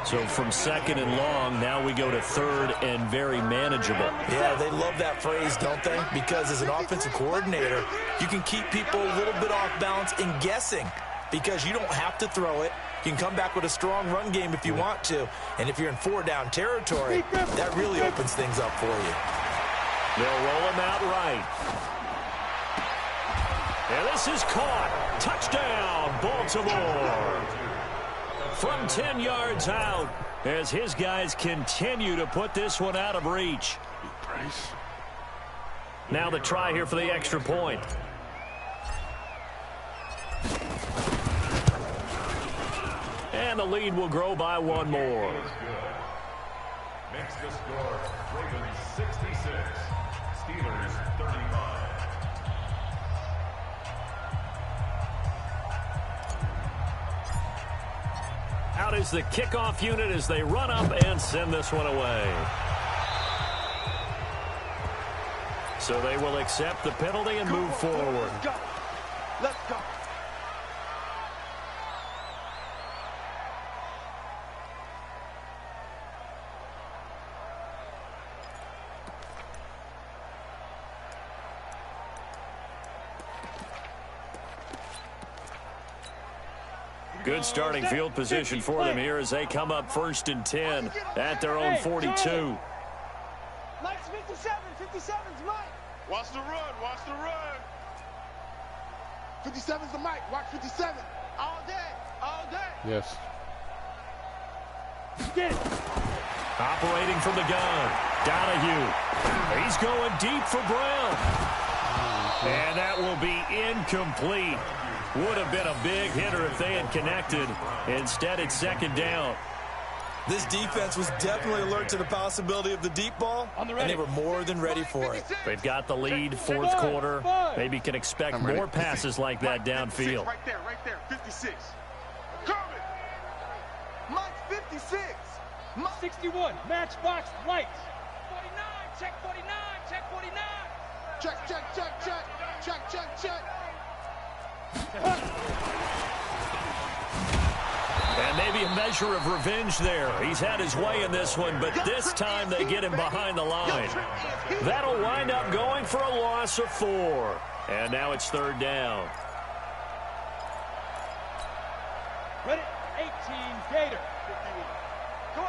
So from second and long, now we go to third and very manageable. Yeah, they love that phrase, don't they? Because as an offensive coordinator, you can keep people a little bit off balance and guessing because you don't have to throw it. You can come back with a strong run game if you want to. And if you're in 4-down territory, that really opens things up for you. They'll roll him out right. And this is caught. Touchdown, Baltimore. From 10 yards out as his guys continue to put this one out of reach. Now the try here for the extra point. And the lead will grow by one more. Makes the score Ravens 66, Steelers 35. Out is the kickoff unit as they run up and send this one away. So they will accept the penalty and move forward. Let's go. Let's go. Good starting field position for them here as they come up 1st and 10 at their own 42. Mike's 57. 57's Mike. Watch the run. Watch the run. 57's the Mike. Watch 57. All day. All day. Yes. Get it. Operating from the gun, Donahue. He's going deep for Brown. And that will be incomplete. Would have been a big hitter if they had connected. Instead, it's second down. This defense was definitely alert to the possibility of the deep ball, and they were more than ready for it. They've got the lead, fourth quarter. Maybe can expect more passes like that downfield. Right there, 56. Coming. Mike's 56. Mike 61. Matchbox lights. 49. Check 49. Check 49. Check, check, check, check. Check, check, check. And maybe a measure of revenge there. He's had his way in this one, but this time they get him behind the line. That'll wind up going for a loss of 4. And now it's third down. Ready? 18, Gator. 51.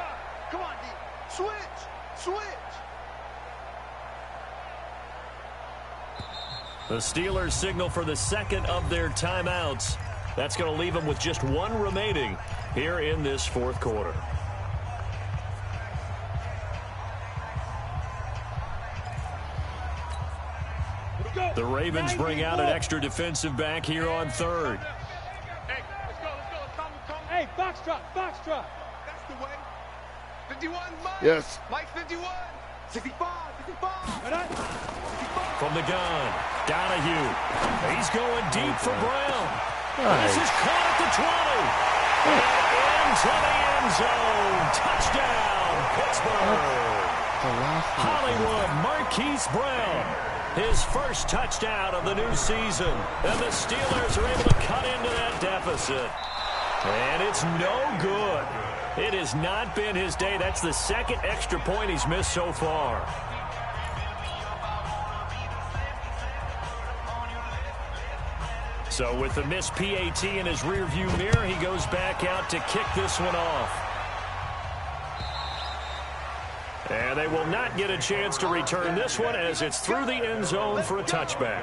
Come on, D. Switch. The Steelers signal for the second of their timeouts. That's going to leave them with just one remaining here in this fourth quarter. The Ravens bring out an extra defensive back here on third. Hey, let's go. Come. Hey, box drop. That's the way. 51, Mike. Yes. Mike 51. 65. From the gun, Donahue. He's going deep for Brown. This is caught at the 20. Into the end zone. Touchdown, Pittsburgh. Hollywood Marquise Brown. His first touchdown of the new season. And the Steelers are able to cut into that deficit. And it's no good. It has not been his day. That's the second extra point he's missed so far. So with the missed PAT in his rearview mirror, he goes back out to kick this one off. And they will not get a chance to return this one as it's through the end zone for a touchback.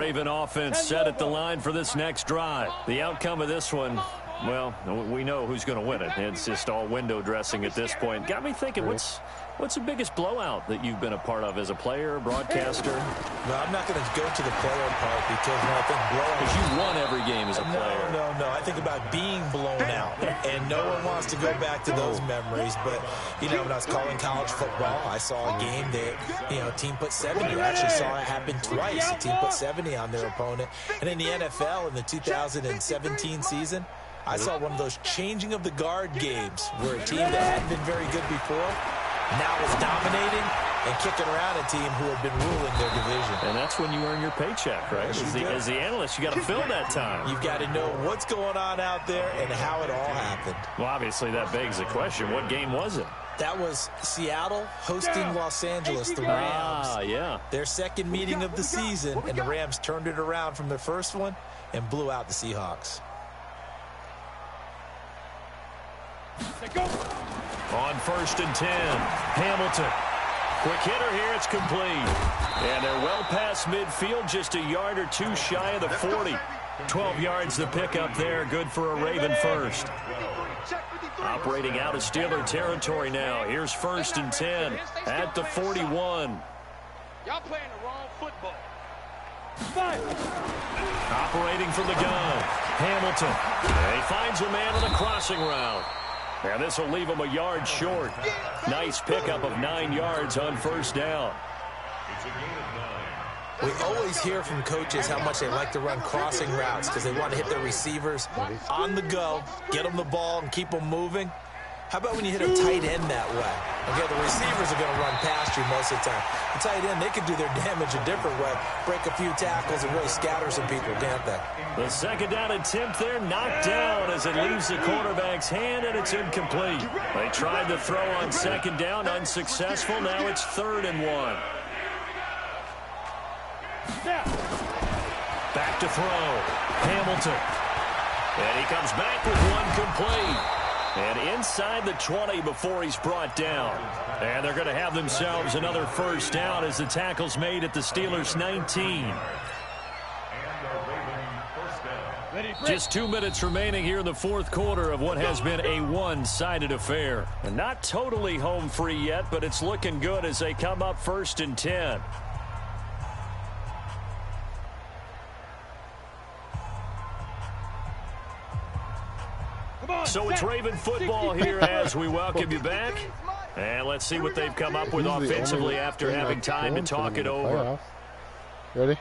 Raven offense set at the line for this next drive. The outcome of this one, well, we know who's going to win it. It's just all window dressing at this point. Got me thinking, what's the biggest blowout that you've been a part of as a player, broadcaster? No, I'm not going to go to the player part because when I think blowout, because you won every game as a player. No. I think about being blown out, and no one wants to go back to those memories. But, you know, when I was calling college football, I saw a game that, you know, a team put 70. I actually saw it happen twice. A team put 70 on their opponent. And in the NFL in the 2017 season, I saw one of those changing of the guard games where a team that hadn't been very good before now is dominating and kicking around a team who had been ruling their division. And that's when you earn your paycheck, right? As the analyst, you got to fill that time. You've got to know what's going on out there and how it all happened. Well, obviously, that begs the question, what game was it? That was Seattle hosting Los Angeles, the Rams. Yeah. Their second meeting of the season, and the Rams turned it around from their first one and blew out the Seahawks. On 1st and 10, Hamilton. Quick hitter here, it's complete. And they're well past midfield, just a yard or two shy of the 40. 12 yards the pickup there, good for a Raven first. Operating out of Steeler territory now. Here's 1st and 10 at the 41. Y'all playing the wrong football. Operating from the gun, Hamilton. And he finds a man on a crossing route. And this will leave him a yard short. Nice pickup of 9 yards on 1st down. We always hear from coaches how much they like to run crossing routes because they want to hit their receivers on the go, get them the ball, and keep them moving. How about when you hit a tight end that way? Okay, the receivers are going to run past you most of the time. The tight end, they can do their damage a different way, break a few tackles and really scatter some people, can't they? The 2nd down attempt there knocked down as it leaves the quarterback's hand, and it's incomplete. They tried to throw on 2nd down, unsuccessful. Now it's 3rd and 1. Back to throw. Hamilton. And he comes back with one complete. And inside the 20 before he's brought down. And they're going to have themselves another 1st down as the tackle's made at the Steelers' 19. Just 2 minutes remaining here in the 4th quarter of what has been a one-sided affair. And not totally home free yet, but it's looking good as they come up 1st and 10. So it's Raven football here as we welcome you back. And let's see what they've come up with offensively after having time to talk it over. Ready?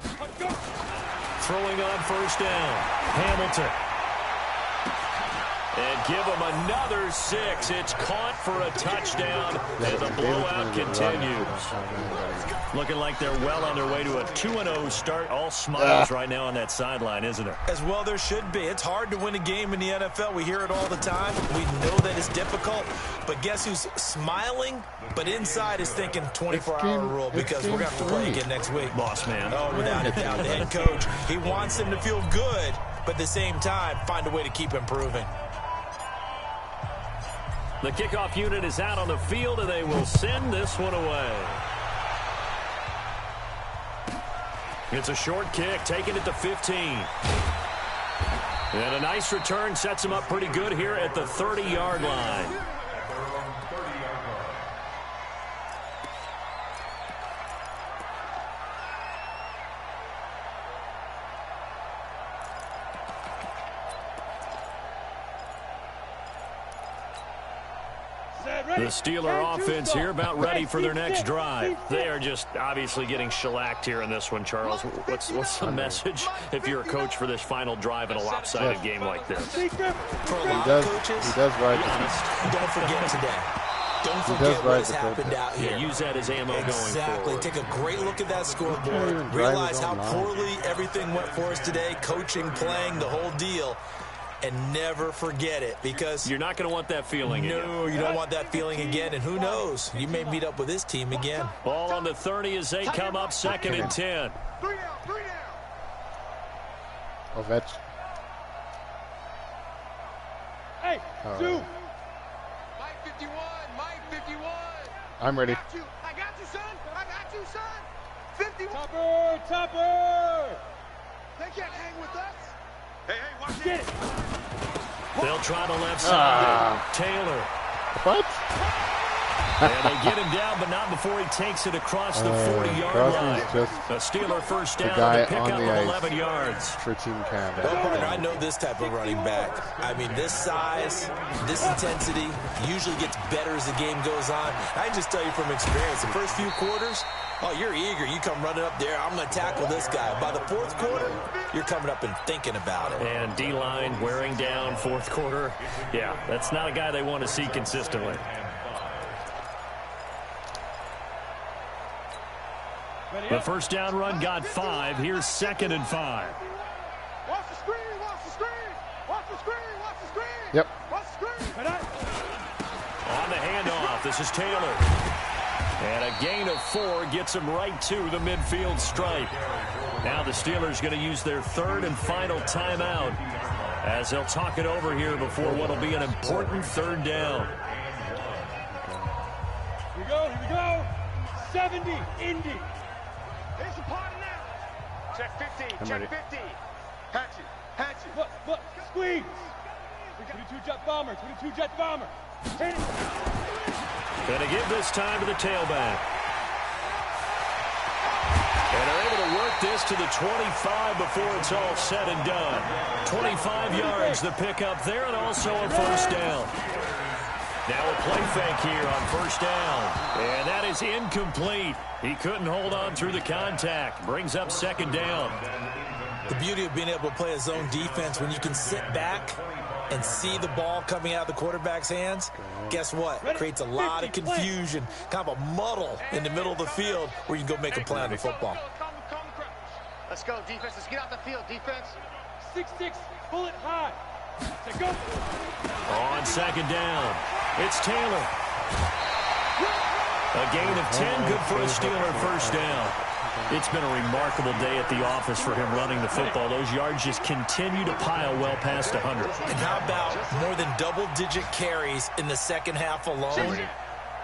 Throwing on 1st down. Hamilton. And give him another 6. It's caught for a touchdown as the blowout continues. Looking like they're well on their way to a 2-0 start. All smiles right now on that sideline, isn't it? As well there should be. It's hard to win a game in the NFL. We hear it all the time. We know that it's difficult. But guess who's smiling? But inside is thinking 24-hour rule because we're going to have to play again next week. Boss man. Oh, without a doubt. The head coach, he wants them to feel good, but at the same time, find a way to keep improving. The kickoff unit is out on the field, and they will send this one away. It's a short kick, taken at the 15. And a nice return sets him up pretty good here at the 30-yard line. The Steeler offense here about ready for their next drive. They are just obviously getting shellacked here in this one, Charles. What's the message if you're a coach for this final drive in a lopsided game like this? For a lot of coaches, he does right. Don't forget today. Don't forget what has happened out here. Yeah, use that as ammo going forward. Exactly. Take a great look at that scoreboard. Realize how poorly everything went for us today. Coaching, playing, the whole deal. And never forget it, because you're not going to want that feeling again. No, you don't want that feeling again. And who knows? You may meet up with this team again. Ball on the 30 as they come up 2nd and 10. 3 down, 3 down. Ovechkin. Hey, Sue. Mike 51, Mike 51. I'm ready. I got you, son. I got you, son. 51. Topper! They can't hang with us. Hey, watch Get it. it. They'll try the left side. Taylor. What? And they get him down, but not before he takes it across the 40-yard line. A Steeler first down and pick up of 11 yards. For Team Canada. Well, partner, I know this type of running back. I mean, this size, this intensity usually gets better as the game goes on. I can just tell you from experience, the first few quarters, oh, you're eager. You come running up there, I'm going to tackle this guy. By the fourth quarter, you're coming up and thinking about it. And D-line wearing down fourth quarter. Yeah, that's not a guy they want to see consistently. The first down run got 5. Here's 2nd and 5. Watch the screen, watch the screen. Watch the screen, watch the screen. Yep. Watch the screen. On the handoff, this is Taylor. And a gain of 4 gets him right to the midfield stripe. Now the Steelers going to use their 3rd and final timeout as they'll talk it over here before what will be an important 3rd down. Here we go. 70, Indy. Here's the party now. Check 50, check 50. Hatch it. Look, squeeze. 22 jet bomber. Hit it. Gonna give this time to the tailback. And they're able to work this to the 25 before it's all said and done. 25 yards the pickup there, and also a first down. Now a play fake here on first down. And that is incomplete. He couldn't hold on through the contact. Brings up 2nd down. The beauty of being able to play a zone defense when you can sit back and see the ball coming out of the quarterback's hands, guess what? It creates a lot of confusion, kind of a muddle in the middle of the field where you can go make a play on the football. Let's go, defense. Let's get out the field, defense. 6-6, bullet high. Let's go. On 2nd down, it's Taylor. A gain of 10, good for a Steeler first down. It's been a remarkable day at the office for him running the football. Those yards just continue to pile well past 100. And how about more than double-digit carries in the second half alone?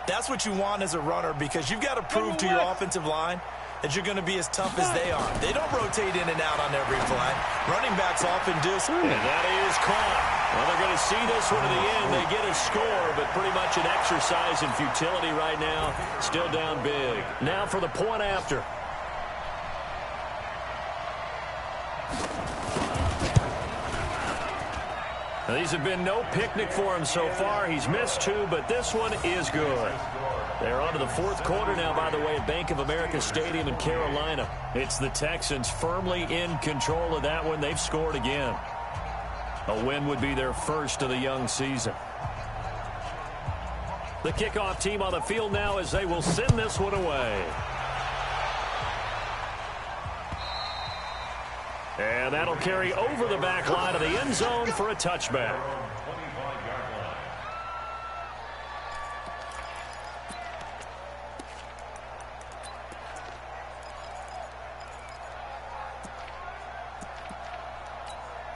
That's what you want as a runner, because you've got to prove to your offensive line that you're going to be as tough as they are. They don't rotate in and out on every play. Running backs often do. And that is caught. Well, they're going to see this one to the end. They get a score, but pretty much an exercise in futility right now. Still down big. Now for the point after. Now, these have been no picnic for him so far. He's missed 2, but this one is good. They're on to the 4th quarter now, by the way, at Bank of America Stadium in Carolina. It's the Texans firmly in control of that one. They've scored again. A win would be their first of the young season. The kickoff team on the field now as they will send this one away. And that'll carry over the back line of the end zone for a touchback.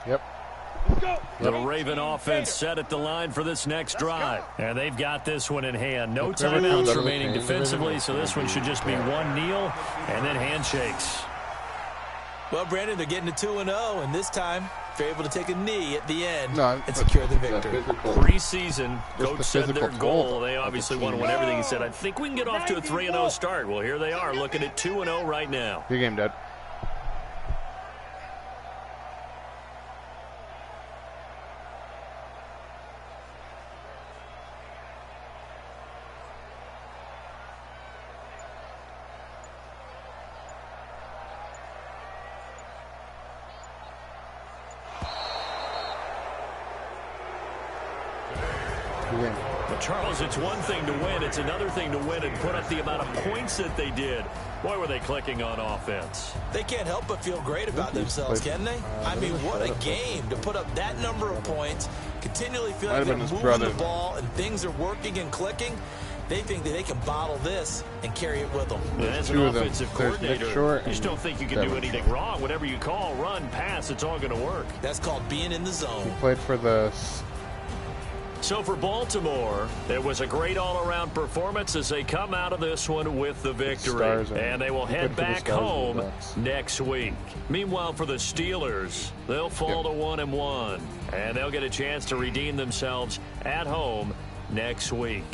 Yep. The Raven offense set at the line for this next drive. And they've got this one in hand. No timeouts remaining defensively, so this one should just be one kneel and then handshakes. Well, Brandon, they're getting to 2-0, and this time they're able to take a knee at the end and secure the victory. Preseason, coach said their goal. They obviously want to win everything. He said, I think we can get off to a 3-0 start. Well, here they are looking at 2-0 right now. Good game, Dad. But Charles, it's one thing to win. It's another thing to win and put up the amount of points that they did. Boy, were they clicking on offense. They can't help but feel great about themselves, can they? I mean, what a game to put up that number of points, continually feel like they're moving the ball and things are working and clicking. They think that they can bottle this and carry it with them. As an offensive coordinator, you just don't think you can do anything wrong. Whatever you call, run, pass, it's all going to work. That's called being in the zone. He played for the So for Baltimore, it was a great all-around performance as they come out of this one with the victory. And they will head back home next week. Meanwhile, for the Steelers, they'll fall to 1-1. And they'll get a chance to redeem themselves at home next week.